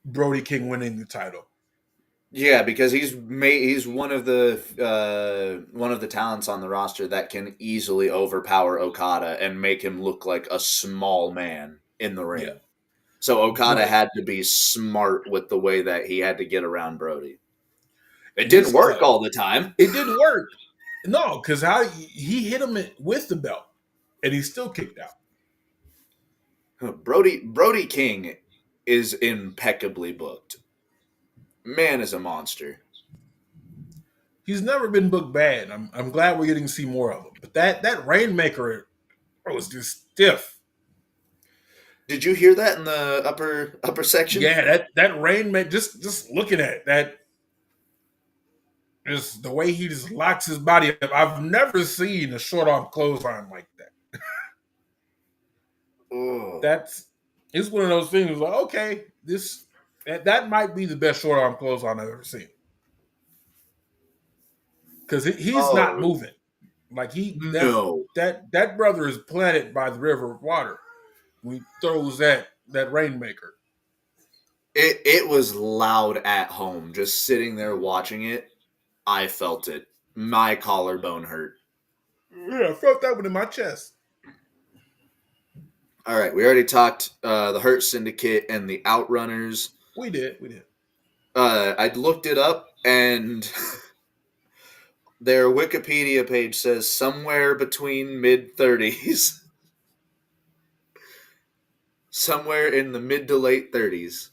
Brody King winning the title. Yeah, because he's one of the talents on the roster that can easily overpower Okada and make him look like a small man in the ring. Yeah. So Okada But had to be smart with the way that he had to get around Brody. It didn't this work all the time. it didn't work. No, because how he hit him with the belt and he still kicked out. Brody King is impeccably booked. Man is a monster. He's never been booked bad. I'm glad we're getting to see more of him. But that Rainmaker was just stiff. Did you hear that in the upper section? Yeah, that Rainmaker, just looking at it, that just the way he just locks his body up. I've never seen a short arm clothesline like that. Ugh. That's it's one of those things like, okay, that might be the best short arm clothesline I've ever seen. Because he's not Oh moving. Like no! that brother is planted by the river of water when he throws that Rainmaker. It was loud at home. Just sitting there watching it, I felt it. My collarbone hurt. Yeah, I felt that one in my chest. All right, we already talked the Hurt Syndicate and the Outrunners. We did. I looked it up, and their Wikipedia page says somewhere between mid-30s. Somewhere in the mid to late 30s.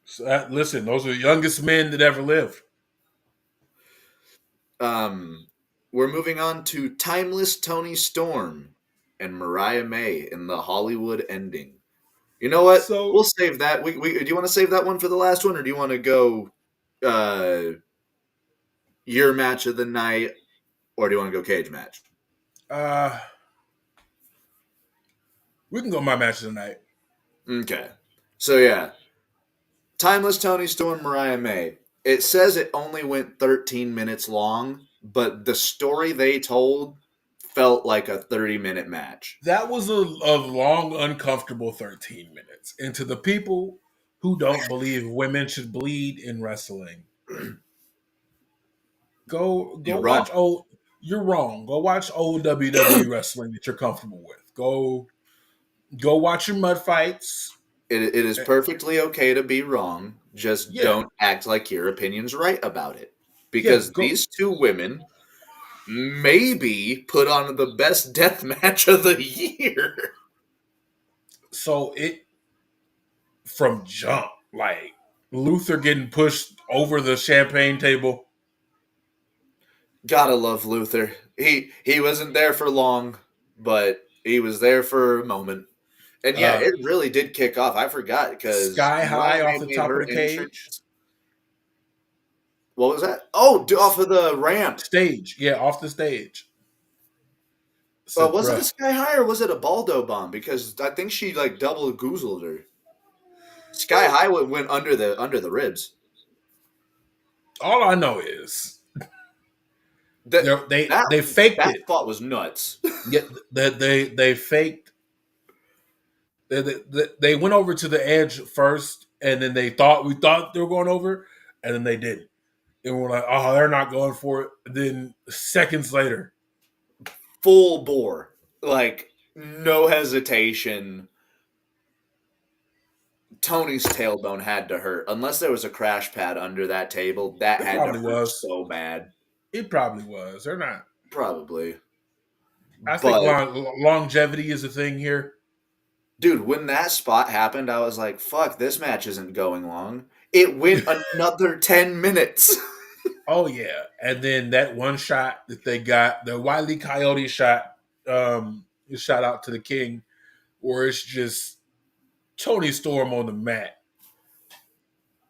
So, listen, those are the youngest men that ever lived. We're moving on to Timeless Tony Storm and Mariah May in the Hollywood ending. You know what? We'll So save that. Do you want to save that one for the last one, or do you want to go your match of the night, or do you want to go cage match? uh we can go my match tonight. Okay. So yeah, Timeless Tony Storm, Mariah May. It says it only went 13 minutes long, but the story they told felt like a 30-minute match. That was a long, uncomfortable 13 minutes. And to the people who don't believe women should bleed in wrestling, go You're wrong. watch old. You're wrong. Go watch old WWE wrestling that you're comfortable with. Go watch your mud fights. It is perfectly okay to be wrong. Just Yeah, don't act like your opinion's right about it. yeah. Because Go. these two women maybe put on the best death match of the year. So it from jump, like Luther getting pushed over the champagne table. Gotta love Luther. He wasn't there for long, but he was there for a moment. And yeah, Uh, it really did kick off. I forgot because Sky high Mariah off May the made top of her the entrance. cage. What was that? Oh, off of the ramp. Stage. Yeah, off the stage. Said, Was it a bruh, Sky High or was it a Baldo bomb? Because I think she like double goozled her. Sky High went under the ribs. all I know is That they faked that it. spot was nuts. Yeah, they faked. They went over to the edge first, and then we thought they were going over, and then they didn't. And we're like, oh, they're not going for it. And then seconds later, Full bore. Like no hesitation. Tony's tailbone had to hurt. Unless there was a crash pad under that table, that it had to probably hurt was. so bad. It probably was. They're not. Probably. I think But longevity is a thing here. dude, when that spot happened, I was like, fuck, this match isn't going long. It went another 10 minutes. Oh yeah, and then that one shot that they got, the Wiley Coyote shot, shot out to the King, where it's just Tony Storm on the mat.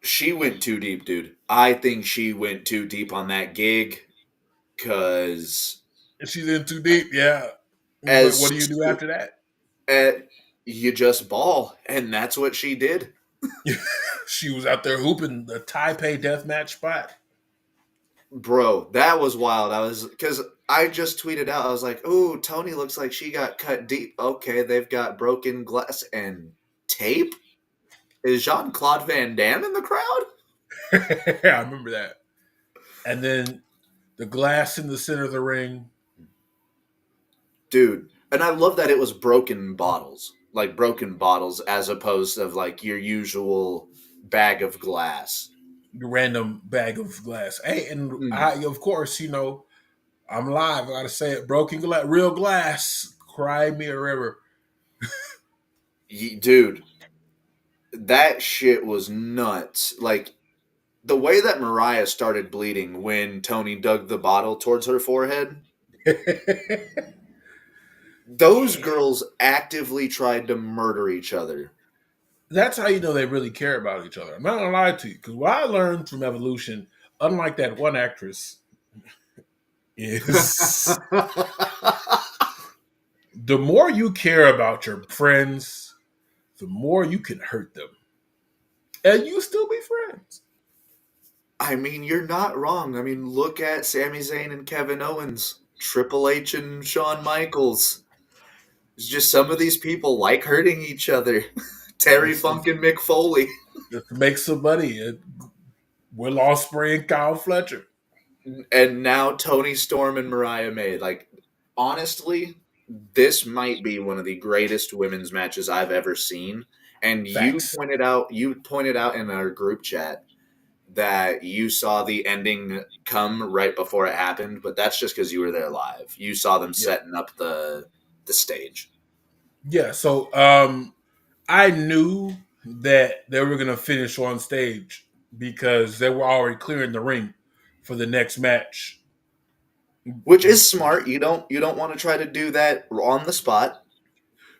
She went too deep, dude. I think she went too deep on that gig because And she's in too deep, yeah. But what as do you do after that? you just ball, and that's what she did. She was out there hooping the Taipei deathmatch spot. Bro, that was wild. I was because I just tweeted out. I was like, "Ooh, Tony looks like she got cut deep." Okay, they've got broken glass and tape. Is Jean Claude Van Damme in the crowd, I remember that. And then the glass in the center of the ring. dude? And I love that it was broken bottles, as opposed to like your usual bag of glass. The random bag of glass. Hey, and Mm. I, of course, I'm live. I gotta say it. Broken glass, real glass. Cry me a river. Dude, that shit was nuts. Like the way that Mariah started bleeding when Tony dug the bottle towards her forehead. Those girls actively tried to murder each other. That's how you know they really care about each other. I'm not gonna lie to you, because what I learned from Evolution, unlike that one actress, is the more you care about your friends, the more you can hurt them, and you still be friends. I mean, you're not wrong. I mean, look at Sami Zayn and Kevin Owens, Triple H and Shawn Michaels. It's just some of these people like hurting each other. Terry It's, Funk and Mick Foley. it makes some money. Will Ospreay and Kyle Fletcher. And now Tony Storm and Mariah May. Like, honestly, this might be one of the greatest women's matches I've ever seen. And Facts. you pointed out in our group chat that you saw the ending come right before it happened, but that's just because you were there live. You saw them Yeah. setting up the stage. Yeah. So I knew that they were gonna finish on stage because they were already clearing the ring for the next match. Which is smart. You don't want to try to do that on the spot.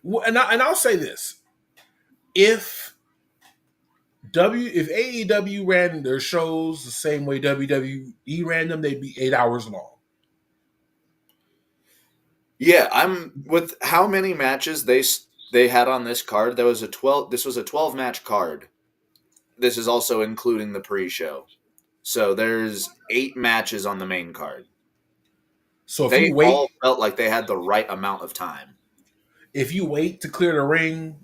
And I'll say this: if if AEW ran their shows the same way WWE ran them, they'd be 8 hours long. Yeah, I'm with how many matches they had on this card. There was a 12 This was a 12 match card. This is also including the pre-show. So there's 8 matches on the main card. So They all felt like they had the right amount of time. if you wait to clear the ring,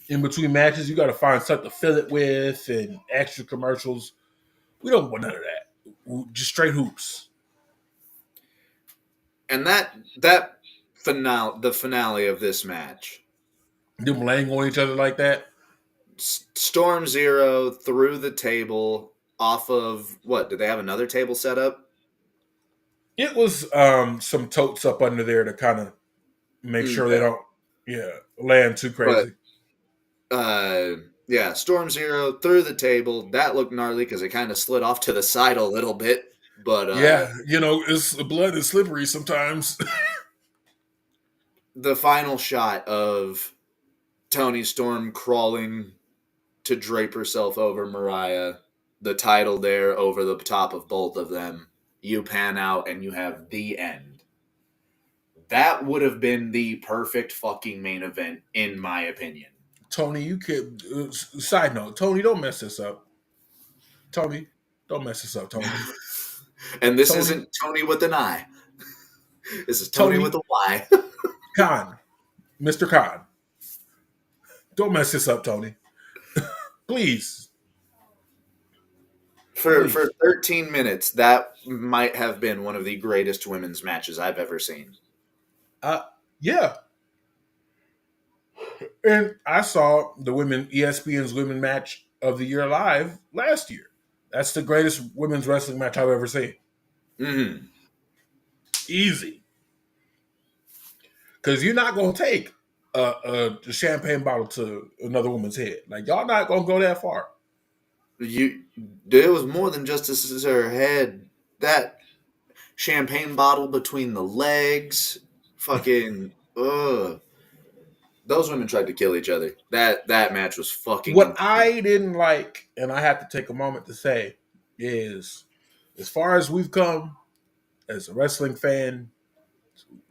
in between matches, you got to find something to fill it with and extra commercials. We don't want none of that. Just straight hoops. And that the finale of this match. Them laying on each other like that. Storm Zero through the table off of what? Did they have another table set up? It was some totes up under there to kind of make sure they Okay. don't, land too But crazy. yeah, Storm Zero through the table. That looked gnarly because it kind of slid off to the side a little bit. But Yeah, it's blood is slippery sometimes. the final shot of Tony Storm crawling to drape herself over Mariah, the title there over the top of both of them. You pan out and you have the end. That would have been the perfect fucking main event, in my opinion. Tony, you could. Side note, Tony, don't mess this up. Tony, don't mess this up, Tony. And this Tony, isn't Tony with an I. This is Tony with Tony a Y. Khan, Mr. Khan, don't mess this up, Tony. Please, For please. 13 minutes, that might have been one of the greatest women's matches I've ever seen. Uh, yeah. And I saw the ESPN's women match of the year live last year. That's the greatest women's wrestling match I've ever seen. Mm-hmm. Easy. because you're not gonna take a champagne bottle to another woman's head. Like y'all not gonna go that far. You, there was more than just her head. That champagne bottle between the legs, fucking, ugh. Those women tried to kill each other. That match was fucking What insane. I didn't like, and I have to take a moment to say, is as far as we've come as a wrestling fan,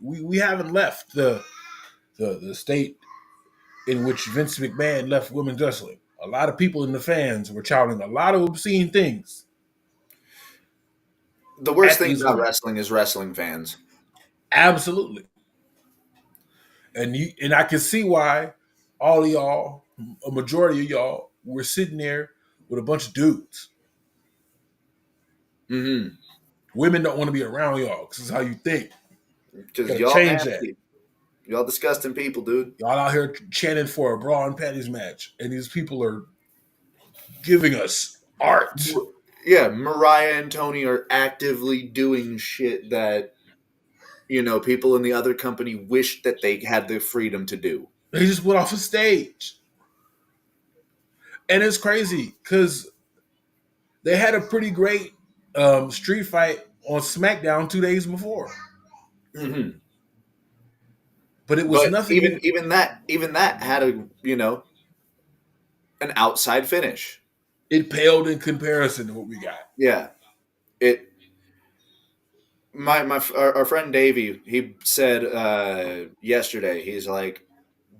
we haven't left the state in which Vince McMahon left women's wrestling. A lot of people in the fans were shouting a lot of obscene things The worst at thing these about women. wrestling is wrestling fans. Absolutely. And I can see why all of y'all, a majority of y'all, were sitting there with a bunch of dudes. Mm-hmm. Women don't want to be around y'all because it's how you think. Because Gotta y'all change that. nasty. Y'all disgusting people, dude. Y'all out here chanting for a bra and panties match, and these people are giving us art. Yeah, Mariah and Tony are actively doing shit that, people in the other company wish that they had the freedom to do. They just went off a stage, and it's crazy because they had a pretty great street fight on SmackDown 2 days before, Mm-hmm. but it was But nothing. even that had an outside finish. It paled in comparison to what we got. Yeah, it. Our friend Davey, he said yesterday, he's like,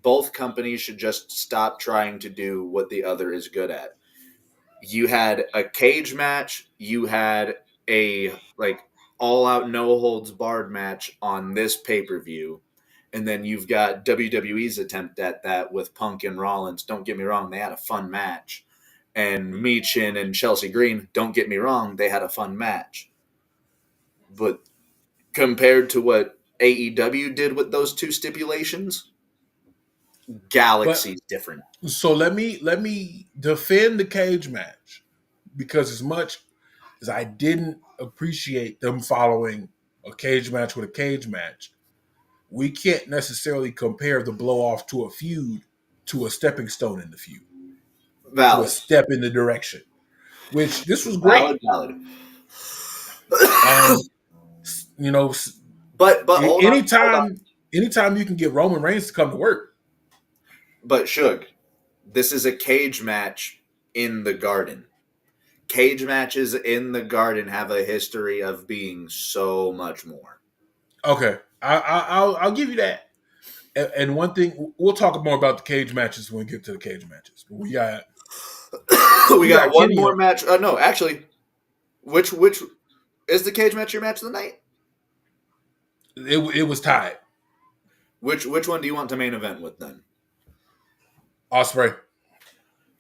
both companies should just stop trying to do what the other is good at. You had a cage match, you had a like all out no holds barred match on this pay-per-view, and then you've got WWE's attempt at that with Punk and Rollins. Don't get me wrong, they had a fun match. And Meechin and Chelsea Green, don't get me wrong, they had a fun match. But compared to what AEW did with those two stipulations, But galaxies different. so let me defend the cage match because as much as I didn't appreciate them following a cage match with a cage match, we can't necessarily compare the blow off to a feud to a stepping stone in the feud, to a Valid. step in the direction. Which this was great. Valid. Um, you know, But hold on. anytime you can get Roman Reigns to come to work. But Suge, this is a cage match in the garden. Cage matches in the garden have a history of being so much more. Okay, I'll give you that. And one thing, we'll talk more about the cage matches when we get to the cage matches. But We we got got one Kenny more up. match. No, actually, which is the cage match your match of the night? It was tied. Which one do you want to main event with then? Osprey.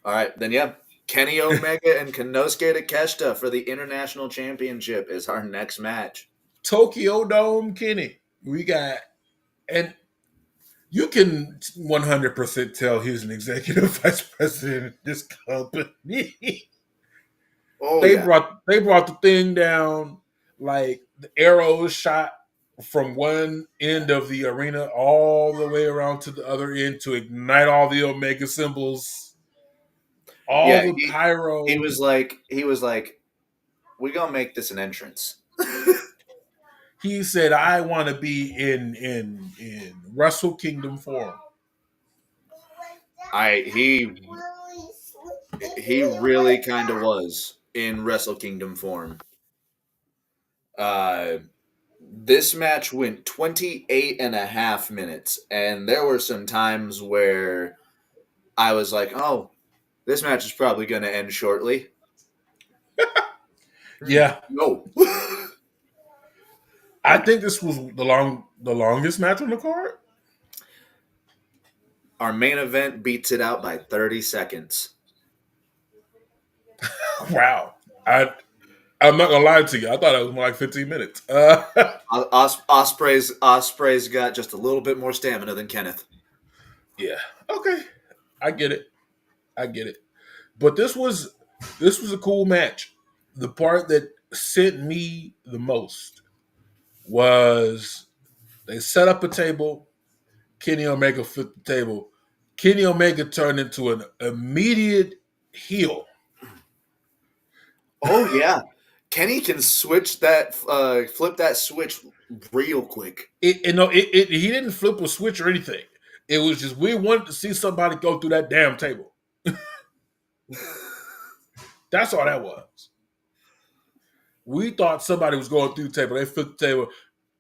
All right, then yeah. Kenny Omega and Konosuke Takeshita for the International Championship is our next match. Tokyo Dome Kenny. We got, and you can 100% tell he's an executive vice president of this company. Oh they yeah, brought the thing down like the arrows shot from one end of the arena all the way around to the other end to ignite all the Omega symbols, all yeah. the He pyro. was like, we gonna make this an entrance. He said, "I want to be in Wrestle Kingdom form." I he really kind of was in Wrestle Kingdom form. Uh, this match went 28 and a half minutes, and there were some times where I was like, oh, this match is probably going to end shortly. Yeah, No. I think this was the longest match on the card. Our main event beats it out by 30 seconds. Wow, I'm not gonna lie to you. I thought it was more like 15 minutes. Osprey's got just a little bit more stamina than Kenneth. Yeah, okay, I get it. I get it. But this was a cool match. The part that sent me the most was they set up a table Kenny Omega flipped the table. Kenny Omega turned into an immediate heel. Oh yeah, Kenny can switch that, flip that switch real quick. He didn't flip a switch or anything. It was just we wanted to see somebody go through that damn table. That's all that was. We thought somebody was going through the table. They flipped the table.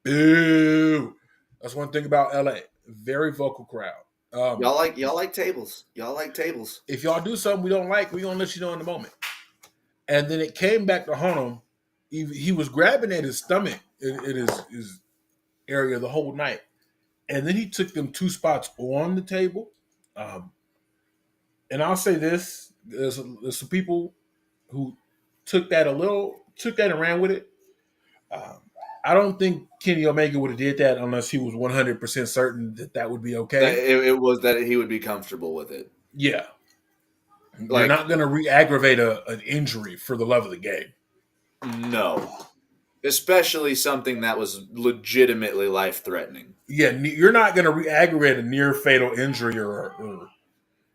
Boo! That's one thing about LA. Very vocal crowd. Y'all like tables. Y'all like tables. If y'all do something we don't like, we gonna let you know in the moment. And then it came back to haunt him. He was grabbing at his stomach in his area the whole night, and then he took them two spots on the table. Um, and I'll say this: there's some people who took that and ran with it. Um, I don't think Kenny Omega would have did that unless he was 100% certain that that would be That okay. it was that he would be comfortable with it. Yeah, you're Like not going to re-aggravate an injury for the love of the game. no, especially something that was legitimately life threatening. Yeah, you're not going to re-aggravate a near fatal injury or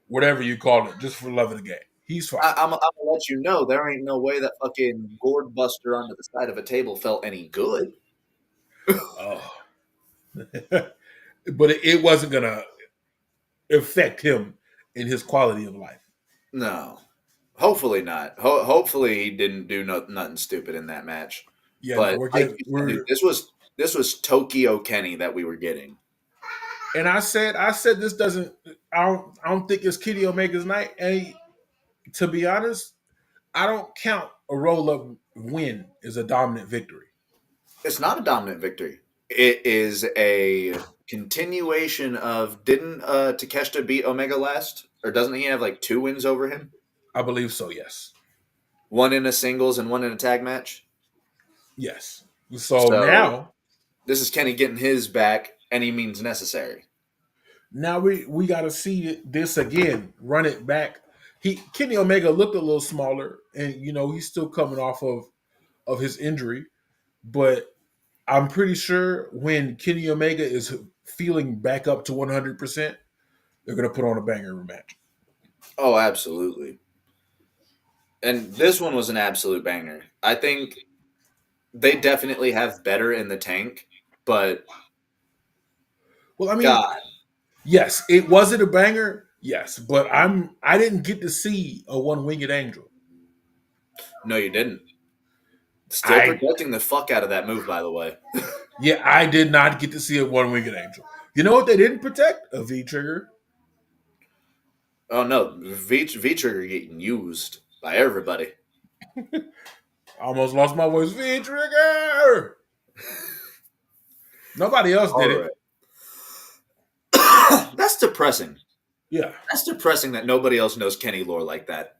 whatever you call it just for the love of the game. He's fine. I'm gonna let you know there ain't no way that fucking gourd buster onto the side of a table felt any good. Oh. But it wasn't going to affect him in his quality of life. No, hopefully not. Hopefully he didn't do nothing stupid in that match. Yeah, no, But we're like getting you said, dude, we're this was Tokyo Kenny that we were getting. and I said this doesn't I don't think it's Kenny Omega's night. And to be honest, I don't count a roll up win as a dominant victory. It's not a dominant victory. It is a continuation of didn't Takeshita beat Omega last, or doesn't he have like two wins over him? I believe so, yes. One in a singles and one in a tag match. Yes. So So now this is Kenny getting his back, any means necessary. we got to see this again, run it back. Kenny Omega looked a little smaller, and he's still coming off of his injury, but I'm pretty sure when Kenny Omega is feeling back up to 100%, they're going to put on a banger match. Oh, absolutely. And this one was an absolute banger. I think they definitely have better in the tank, but Well, I mean, God, yes, it wasn't a banger, yes, but I didn't get to see a one winged angel. no, you didn't. Still I protecting the fuck out of that move, by the way. Yeah, I did not get to see a one winged angel. You know what they didn't protect? A V trigger. Oh no, V trigger getting used by everybody. Almost lost my voice. V trigger. Nobody else All did right, it. that's depressing. Yeah, That's depressing that nobody else knows Kenny lore like that.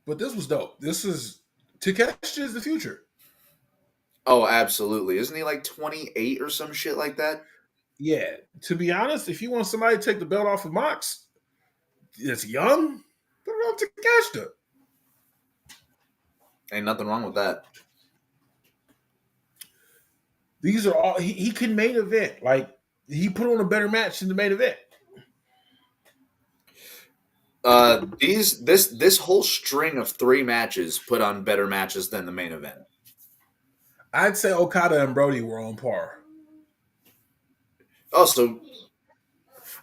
but this was dope. This is Takeshi is the future. Oh, absolutely. Isn't he like 28 or some shit like that? Yeah, to be honest, if you want somebody to take the belt off of Mox, that's young, put it on Takeshita. Ain't nothing wrong with that. These are all he can main event. Like he put on a better match in the main event. This whole string of three matches put on better matches than the main event. I'd say Okada and Brody were on par. Also,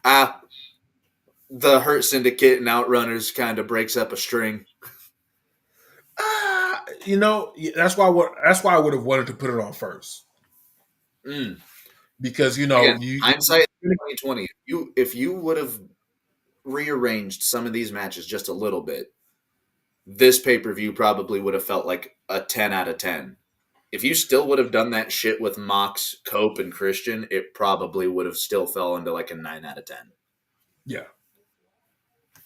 uh the Hurt Syndicate and Outrunners kind of breaks up a string. That's why I would have wanted to put it on first Mm. because Again, you hindsight 2020. If you would have rearranged some of these matches just a little bit, this pay-per-view probably would have felt like a 10 out of 10. If you still would have done that shit with Mox, Cope, and Christian, it probably would have still fell into like a 9 out of 10. yeah.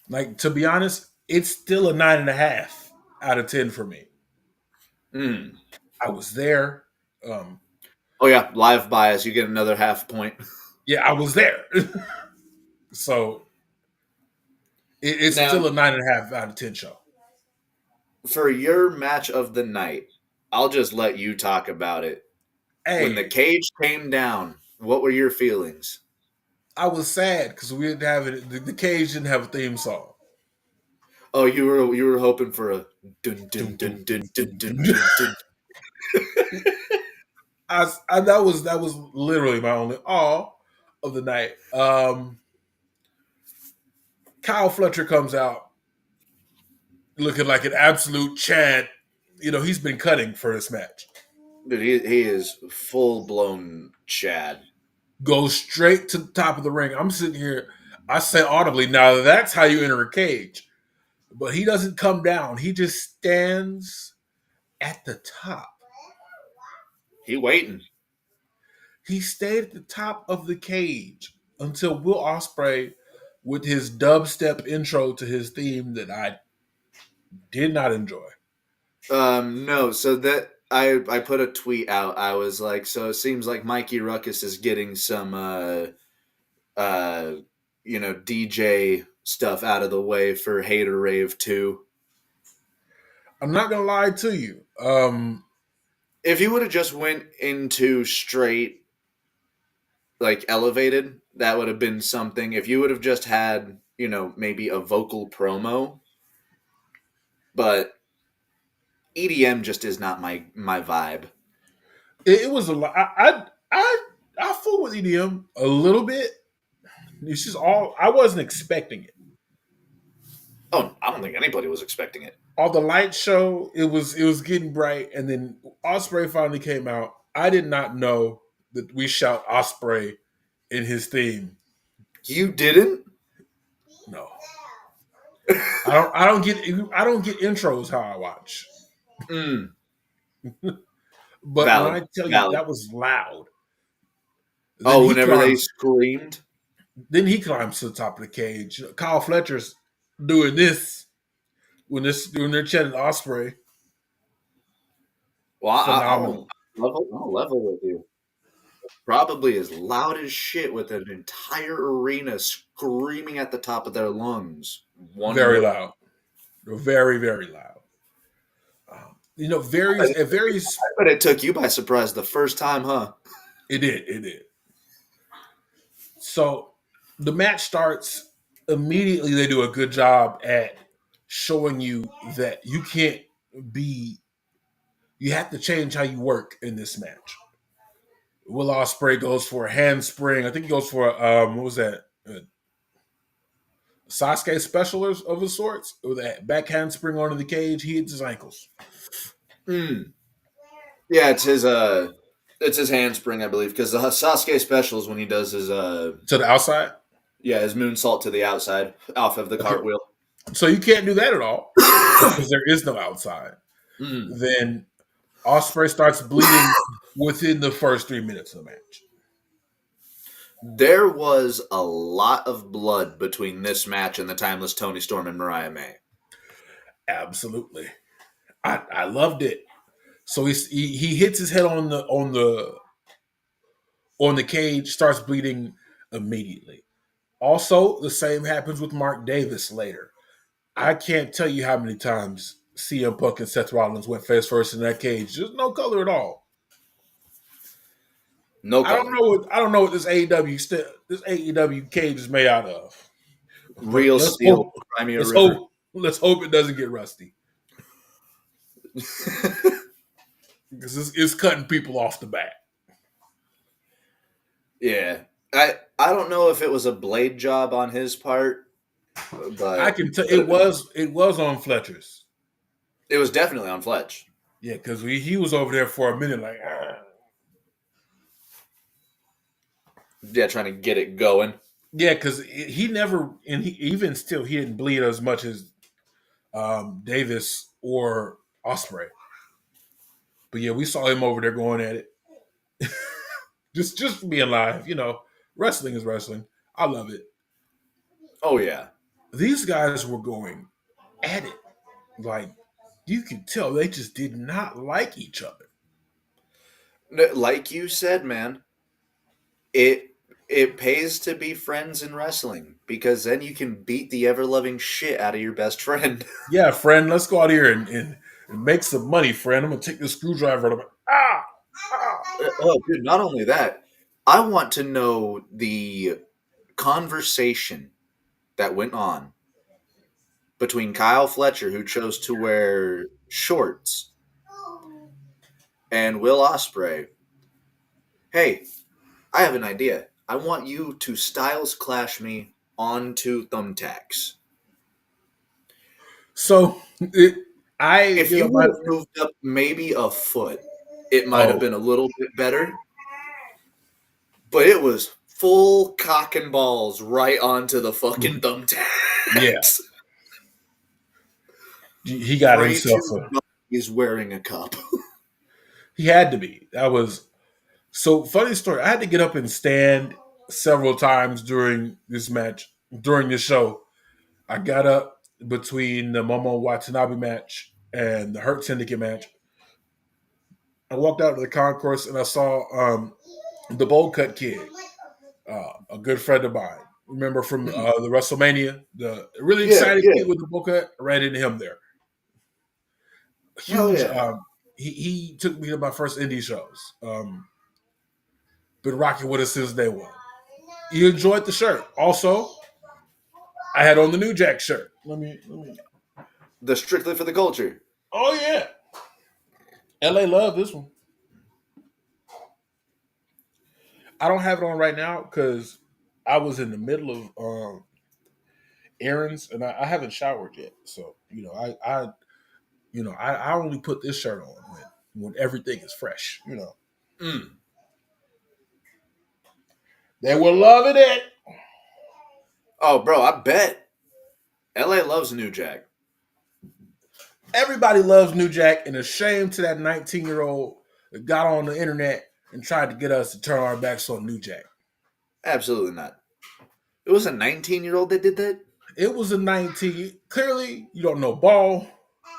Like to be honest, it's still a 9.5 out of 10 for me. Mm. I was there. Um, Oh yeah, live bias. You get another half point. yeah, I was there. So it's Now, still a 9.5 out of 10 show. for your match of the night, I'll just let you talk about it. When the Hey, cage came down, what were your feelings? I was sad because we didn't have it. The cage didn't have a theme song. Oh, you were hoping for a dun dun Dun, dun, dun dun, dun dun dun, dun dun. dun dun. That was literally my only awe of the night. Kyle Fletcher comes out looking like an absolute Chad. He's been cutting for this match. Dude, he is full blown Chad. Goes straight to the top of the ring. I'm sitting here. I say audibly, now that's how you enter a cage. But he doesn't come down. He just stands at the top. He waiting. He stayed at the top of the cage until Will Ospreay, with his dubstep intro to his theme that I did not enjoy. No, so that I put a tweet out. I was like, so it seems like Mikey Ruckus is getting some uh DJ stuff out of the way for Hater Rave 2. I'm not gonna lie to you. If you would have just went into straight like elevated, that would have been something. If you would have just had, maybe a vocal promo, but EDM just is not my vibe. it was a lot. I fool with EDM a little bit. It's just all I wasn't expecting it. Oh, I don't think anybody was expecting it. On the light show, it was getting bright, and then Osprey finally came out. I did not know that we shout Osprey in his theme. You didn't? No, I don't get intros how I watch. Mm, But when valid, I tell you valid. that was loud, then Oh, he whenever they climbs. screamed. Then he climbs to the top of the cage. Kyle Fletcher's doing this when they're chanting Osprey. Well, Phenomenal. I'll level with you. Probably as loud as shit with an entire arena screaming at the top of their lungs. One Very word. loud. Very, very loud. Varies. It varies. But it took you by surprise the first time, huh? It did. It did. So the match starts immediately. They do a good job at showing you that you can't be. You have to change how you work in this match. Will Ospreay goes for a handspring. I think he goes for what was that? Sasuke special of a sorts with a back handspring onto the cage. He hits his ankles Mm. Yeah, it's his handspring, I believe, because the Sasuke special is when he does his to the outside. his moonsault to the outside off of the Okay, cartwheel. so you can't do that at all because there is no outside. Mm. Then Ospreay starts bleeding within the first 3 minutes of the match. There was a lot of blood between this match and the timeless Tony Storm and Mariah May. Absolutely, I loved it. So he hits his head on the cage, starts bleeding immediately. Also, the same happens with Mark Davis later. I can't tell you how many times CM Punk and Seth Rollins went face first in that cage. There's no color at all. No I don't color. know what this AEW cage is made out of. But Real steel, Crimea River. let's hope it doesn't get rusty because it's cutting people off the bat. Yeah. I don't know if it was a blade job on his part, I but can tell it was on Fletcher's. it was definitely on Fletch. Yeah, because he was over there for a minute, like, Yeah, trying to get it going. yeah, because he never, and even still, he didn't bleed as much as Davis or Osprey. But yeah, we saw him over there going at it, just being live. Wrestling is wrestling. I love it. Oh yeah. These guys were going at it, like you could tell they just did not like each other. Like you said, man, it pays to be friends in wrestling because then you can beat the ever loving shit out of your best friend. Yeah, friend, let's go out here and make some money, friend. I'm gonna take this screwdriver. And I'm like, ah. Oh, dude, not only that, I want to know the conversation that went on between Kyle Fletcher, who chose to wear shorts, and Will Ospreay. Hey, I have an idea. I want you to Styles Clash me onto thumbtacks. So it, I, If you would have moved up maybe a foot, it might have oh been a little bit better. But it was full cock and balls right onto the fucking yeah, thumbtacks. he got Pray himself to a. God he's wearing a cup. He had to be. That was so funny story. I had to get up and stand several times during this match, during this show. I got up between the Momo Watanabe match and the Hurt Syndicate match. I walked out to the concourse and I saw the Bowl Cut Kid, a good friend of mine. Remember from the WrestleMania, the really Yeah, excited yeah. kid with the bowl cut. I ran into him there. Hell Huge. yeah. He took me to my first indie shows. Been rocking with us since day one. He enjoyed the shirt. Also, I had on the New Jack shirt. Let me. The Strictly for the Culture. Oh yeah, LA love this one. I don't have it on right now because I was in the middle of errands and I haven't showered yet. So I only put this shirt on when everything is fresh. Mm. They were loving it. Oh, bro, I bet. LA loves New Jack. Everybody loves New Jack, and a shame to that 19-year-old that got on the internet and tried to get us to turn our backs on New Jack. Absolutely not. It was a 19-year-old that did that? It was a 19. Clearly, you don't know ball.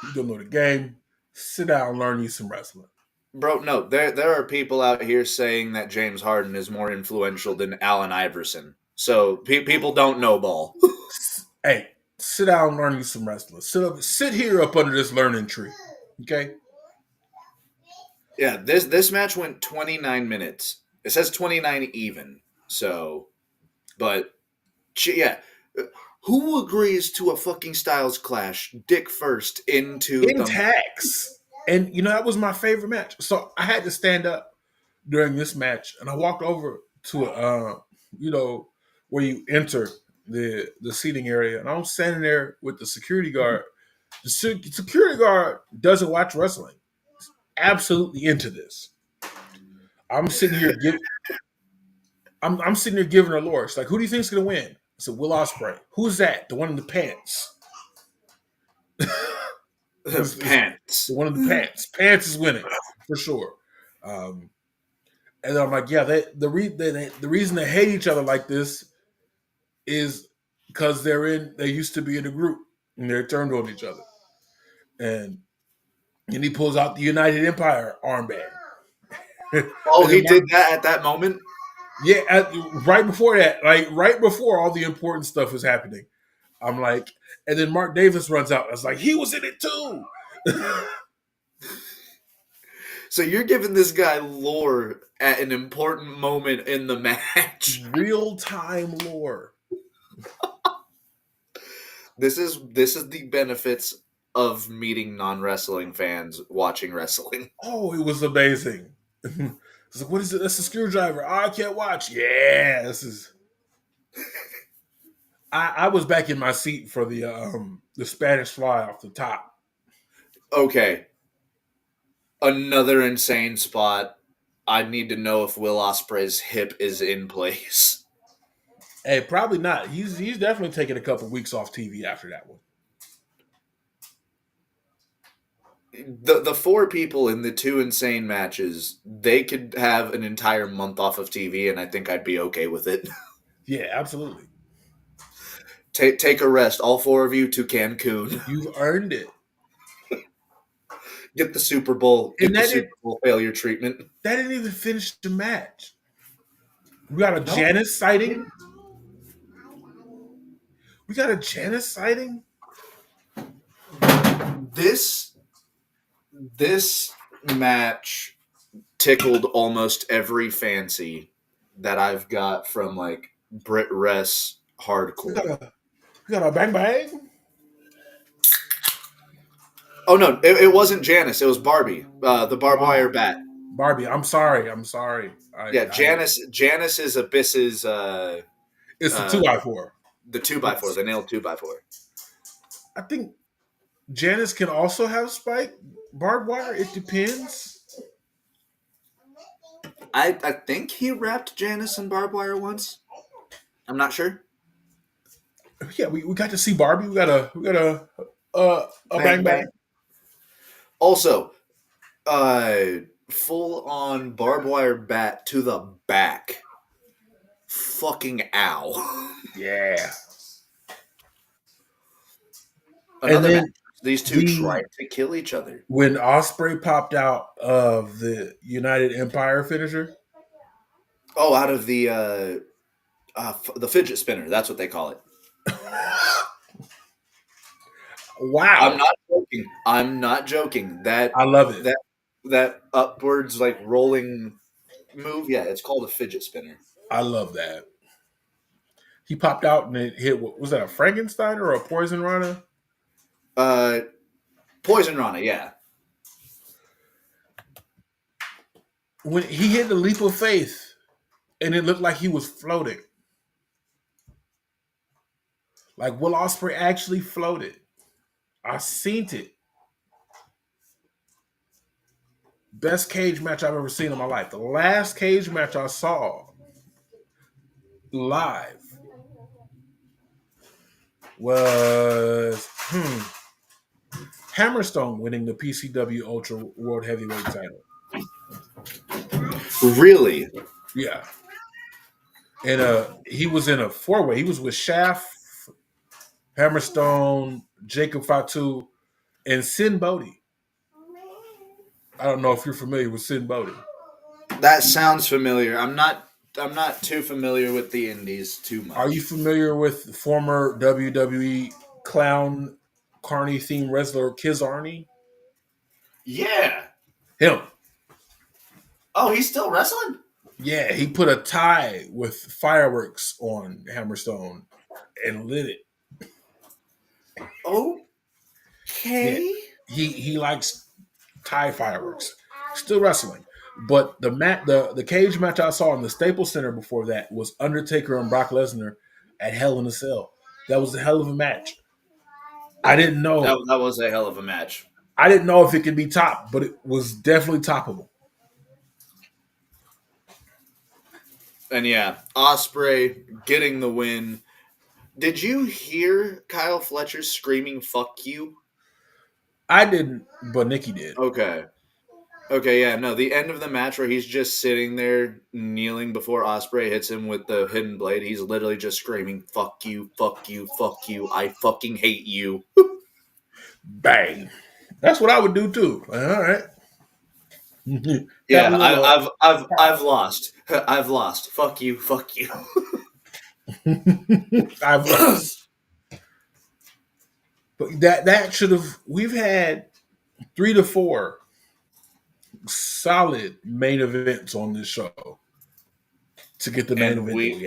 You don't know the game. Sit down and learn you some wrestling. Bro, no. There are people out here saying that James Harden is more influential than Allen Iverson. So people don't know ball. Hey, sit down and learn you some wrestling. Sit here up under this learning tree. Okay? Yeah, this match went 29 minutes. It says 29 even. So, but yeah, who agrees to a fucking Styles Clash dick first into In the tax. And that was my favorite match. So I had to stand up during this match and I walked over to where you enter the seating area and I'm standing there with the security guard. The security guard doesn't watch wrestling. He's absolutely into this. I'm sitting here giving I'm sitting here giving her lore. It's like, who do you think's gonna win? I said, Will Ospreay. Who's that? The one in the pants. It's pants? the one in the pants. Pants is winning for sure. Um, and I'm like, yeah, the reason they hate each other like this is because they used to be in a group and they're turned on each other. And he pulls out the United Empire armband. and Oh, he then did that at that moment. yeah, right before that, like right before all the important stuff is happening, I'm like, and then Mark Davis runs out. I was like, he was in it too. So you're giving this guy lore at an important moment in the match. Real time lore. This is the benefits of meeting non-wrestling fans watching wrestling. Oh, it was amazing. It's like, what is it? That's a screwdriver. Oh, I can't watch. Yeah, this is. I was back in my seat for the Spanish fly off the top. Okay, another insane spot. I need to know if Will Ospreay's hip is in place. Hey, probably not. He's definitely taking a couple weeks off TV after that one. The four people in the two insane matches, they could have an entire month off of TV, and I think I'd be okay with it. Yeah, absolutely. Take a rest, all four of you, to Cancun. You've earned it. Get the Super Bowl. And Get the Super Bowl failure treatment. that didn't even finish the match. We got a No, Janice sighting. We got a Janice sighting. this match tickled almost every fancy that I've got from like Brit Rest We got hardcore. a bang bang. Oh no, it wasn't Janice. It was Barbie. The barbed wire Oh, bat. Barbie. I'm sorry. I'm sorry. Yeah, I Janice is Abyss's it's the two uh, by four. the two by four, It's, the nailed two by four. I think Janice can also have spike barbed wire. It depends. I think he wrapped Janice in barbed wire once. I'm not sure. Yeah, we got to see Barbie. We got a Bang bang bang. bang. Also, uh, full on barbed wire bat to the back. Fucking ow. Yeah. And Another match. then These two the tried to kill each other. when Osprey popped out of the United Empire finisher. Oh, out of the fidget spinner. That's what they call it. I'm Wow. not joking. I'm not joking. I love it. That upwards like rolling move. Yeah, it's called a fidget spinner. I love that. He popped out and it hit. What was that? A Frankenstein or a poison rana? Uh, Poison Rana. Yeah. When he hit the leap of faith, and it looked like he was floating. Like Will Ospreay actually floated. I seen it. Best cage match I've ever seen in my life. The last cage match I saw live was Hammerstone winning the PCW Ultra World Heavyweight title. Really? Yeah. And he was in a four-way. He was with Shaft, Hammerstone, Jacob Fatu, and Sin Bodhi. I don't know if you're familiar with Sin Bodhi. That sounds familiar. I'm not too familiar with the indies too Are you much. familiar with former WWE clown carny themed wrestler Kiz Arney? Yeah. Him. Oh, he's still wrestling? Yeah, he put a tie with fireworks on Hammerstone and lit it. Yeah, Okay. he likes tie fireworks. Still wrestling, but the cage match I saw in the Staples Center before that was Undertaker and Brock Lesnar at Hell in a Cell. That was a hell of a match. I didn't know. That was a hell of a match. I didn't know if it could be topped, but it was definitely toppable. And yeah, Osprey getting the win. Did you hear Kyle Fletcher screaming "fuck you"? I didn't, but Nikki did. Okay. Okay, yeah, no, the end of the match where he's just sitting there kneeling before Osprey hits him with the hidden blade, he's literally just screaming, "Fuck you, fuck you, fuck you, I fucking hate you." Bang. That's what I would do too. All right. Have a Yeah, little. I've lost. I've lost. Fuck you, fuck you. I've lost. But that should have. We've had 3 to 4 solid main events on this show to get the main and event that we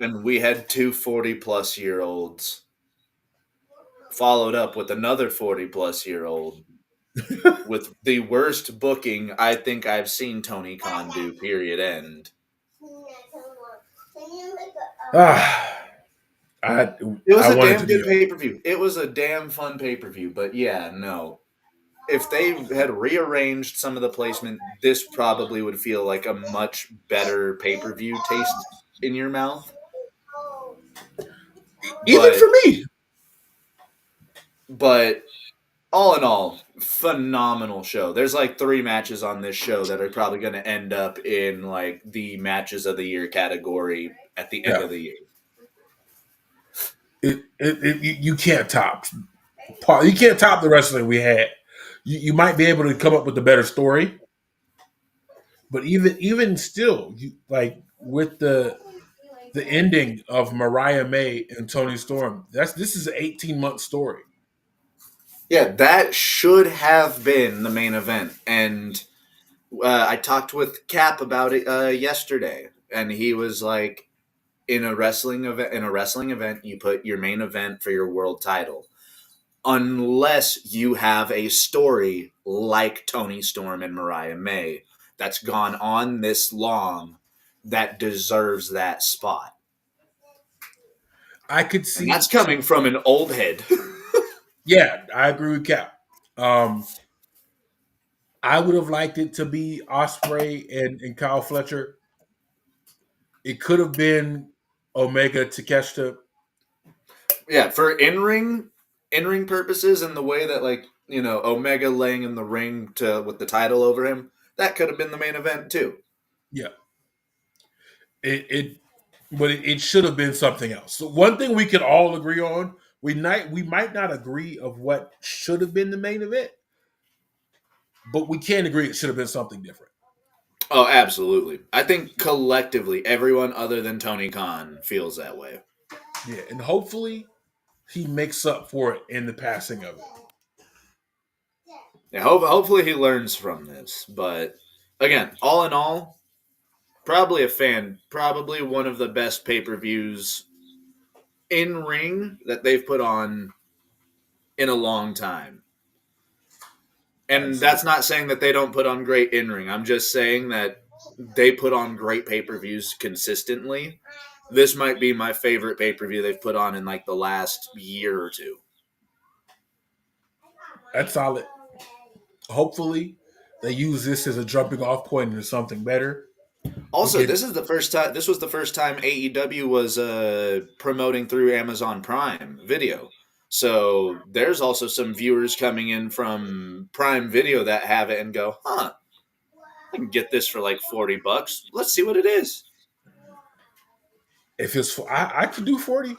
had. we had two 40-plus-year-olds followed up with another 40-plus-year-old with the worst booking I think I've seen Tony Khan do, period, end. Ah, I It was I a wanted damn to be good over. pay-per-view. It was a damn fun pay-per-view, but yeah, no. If they had rearranged some of the placement, this probably would feel like a much better pay-per-view taste in your mouth. Even But for me. but all in all, phenomenal show. There's like 3 matches on this show that are probably going to end up in like the matches of the year category at the end Yeah. of the year. You can't top. You can't top the wrestling we had. You might be able to come up with a better story, but even still, you like with the ending of Mariah May and Tony Storm. This is an 18-month story. Yeah, that should have been the main event, and I talked with Cap about it yesterday, and he was like, in a wrestling event, you put your main event for your world title, unless you have a story like Tony Storm and Mariah May that's gone on this long that deserves that spot. I could And that's see. coming from an old head. Yeah, I agree with Cap. Um, I would have liked it to be Osprey and Kyle Fletcher. It could have been Omega Takeshita. Yeah, for in ring purposes and the way that, like, Omega laying in the ring to with the title over him, that could have been the main event too. Yeah, it but it should have been something else. So one thing we can all agree on, we might not agree of what should have been the main event, but we can agree it should have been something different. Oh, absolutely. I think collectively everyone other than Tony Khan feels that way. Yeah, and hopefully he makes up for it in the passing of it. Yeah, hopefully he learns from this. But again, all in all, probably a fan, probably one of the best pay-per-views in ring that they've put on in a long time. And Absolutely. that's not saying that they don't put on great in ring. I'm just saying that they put on great pay per views consistently. This might be my favorite pay per view they've put on in like the last year or two. That's solid. Hopefully they use this as a jumping off point into something better. We Also, get this is the first time. This was the first time AEW was promoting through Amazon Prime Video. So there's also some viewers coming in from Prime Video that have it and go, "Huh, I can get this for like $40. Let's see what it is." if it's I could do 40.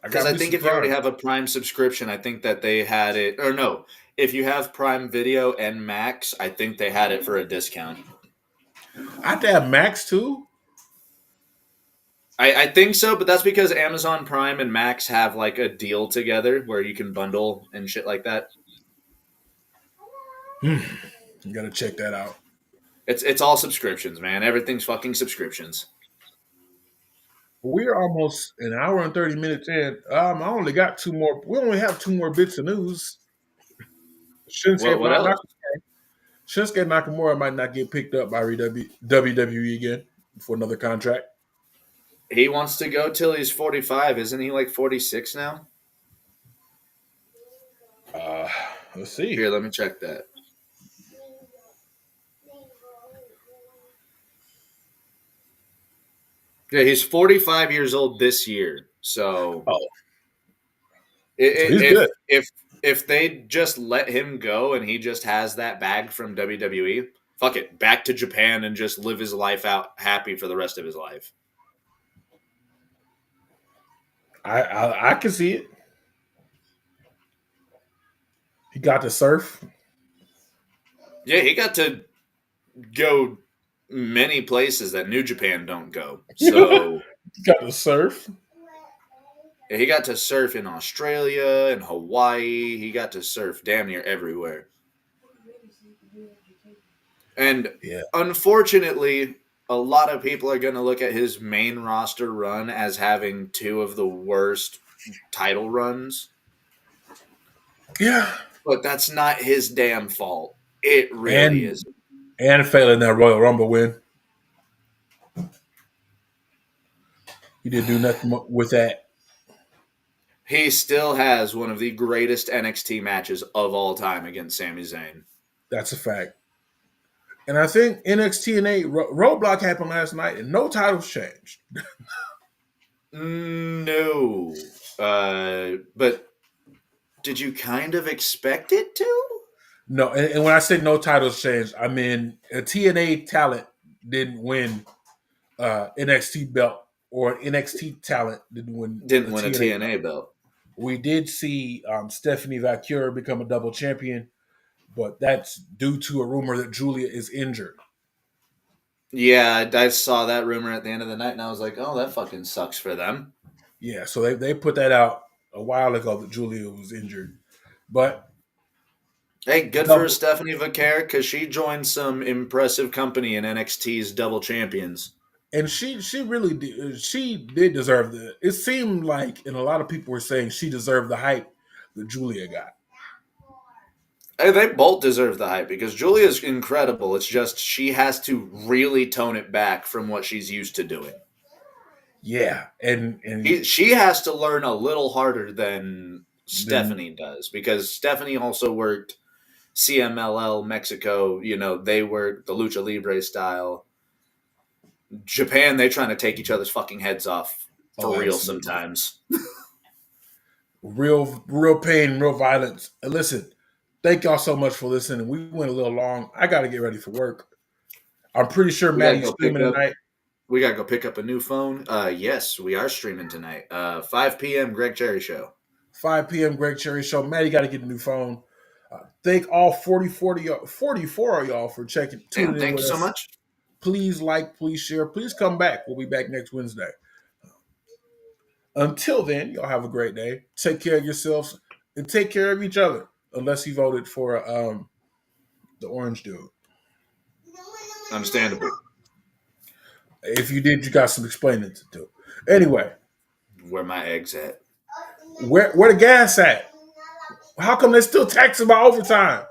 I Because got I me think some if you already Prime. have a Prime subscription, I think that they had it, or no, if you have Prime Video and Max, I think they had it for a discount. I have to have Max too. I think so, but that's because Amazon Prime and Max have like a deal together where you can bundle and shit like that. You gotta check that out. It's all subscriptions, man. Everything's fucking subscriptions. We're almost an hour and 30 minutes in. I only got two more. We only have two more bits of news. Shinsuke, What else? Shinsuke Nakamura might not get picked up by WWE again for another contract. He wants to go till he's 45. Isn't he like 46 now? Uh, let's see. Here, let me check that. Yeah, he's 45 years old this year. So Oh, so he's if good. if they just let him go and he just has that bag from WWE, fuck it, back to Japan and just live his life out happy for the rest of his life. I can see it. He got to surf. Yeah, he got to go many places that New Japan don't go. He So got to surf. yeah, he got to surf in Australia and Hawaii. He got to surf damn near everywhere. And Yeah. unfortunately, a lot of people are going to look at his main roster run as having two of the worst title runs. Yeah. But that's not his damn fault. It really And isn't. failing that Royal Rumble win. He didn't do nothing with that. He still has one of the greatest NXT matches of all time against Sami Zayn. That's a fact. And I think NXTNA Roadblock happened last night, and no titles changed. No. But did you kind of expect it to? No, and when I say no titles changed, I mean a TNA talent didn't win NXT belt, or NXT talent didn't win Didn't a win a TNA belt. TNA belt. We did see Stephanie Valkyrie become a double champion, but that's due to a rumor that Julia is injured. Yeah, I saw that rumor at the end of the night, and I was like, oh, that fucking sucks for them. Yeah, so they put that out a while ago that Julia was injured. But Hey, good for Double, Stephanie Vaquer because she joined some impressive company in NXT's Double Champions. and she really did. She did deserve the. It seemed like, and a lot of people were saying she deserved the hype that Julia got. Hey, they both deserve the hype because Julia's incredible. It's just she has to really tone it back from what she's used to doing. Yeah, and She has to learn a little harder than then Stephanie does because Stephanie also worked CMLL Mexico. You know, they work the lucha libre style. Japan, they trying to take each other's fucking heads off oh, for real absolutely, sometimes. real pain, real violence. And listen, thank y'all so much for listening. We went a little long. I got to get ready for work. I'm pretty sure We gotta Maddie's go pick streaming up. tonight. We gotta go pick up a new phone. Yes, we are streaming tonight. 5 p.m. Greg Cherry Show. 5 p.m. Greg Cherry Show. Maddie got to get a new phone. Thank all 44 of y'all for Damn, tuning in thank with you so us. much. Please like, please share, please come back. We'll be back next Wednesday. Until then, y'all have a great day. Take care of yourselves and take care of each other. Unless you voted for the orange dude. Understandable. If you did, you got some explaining to do. Anyway, Where my eggs at? where the gas at? How come they still taxing my overtime?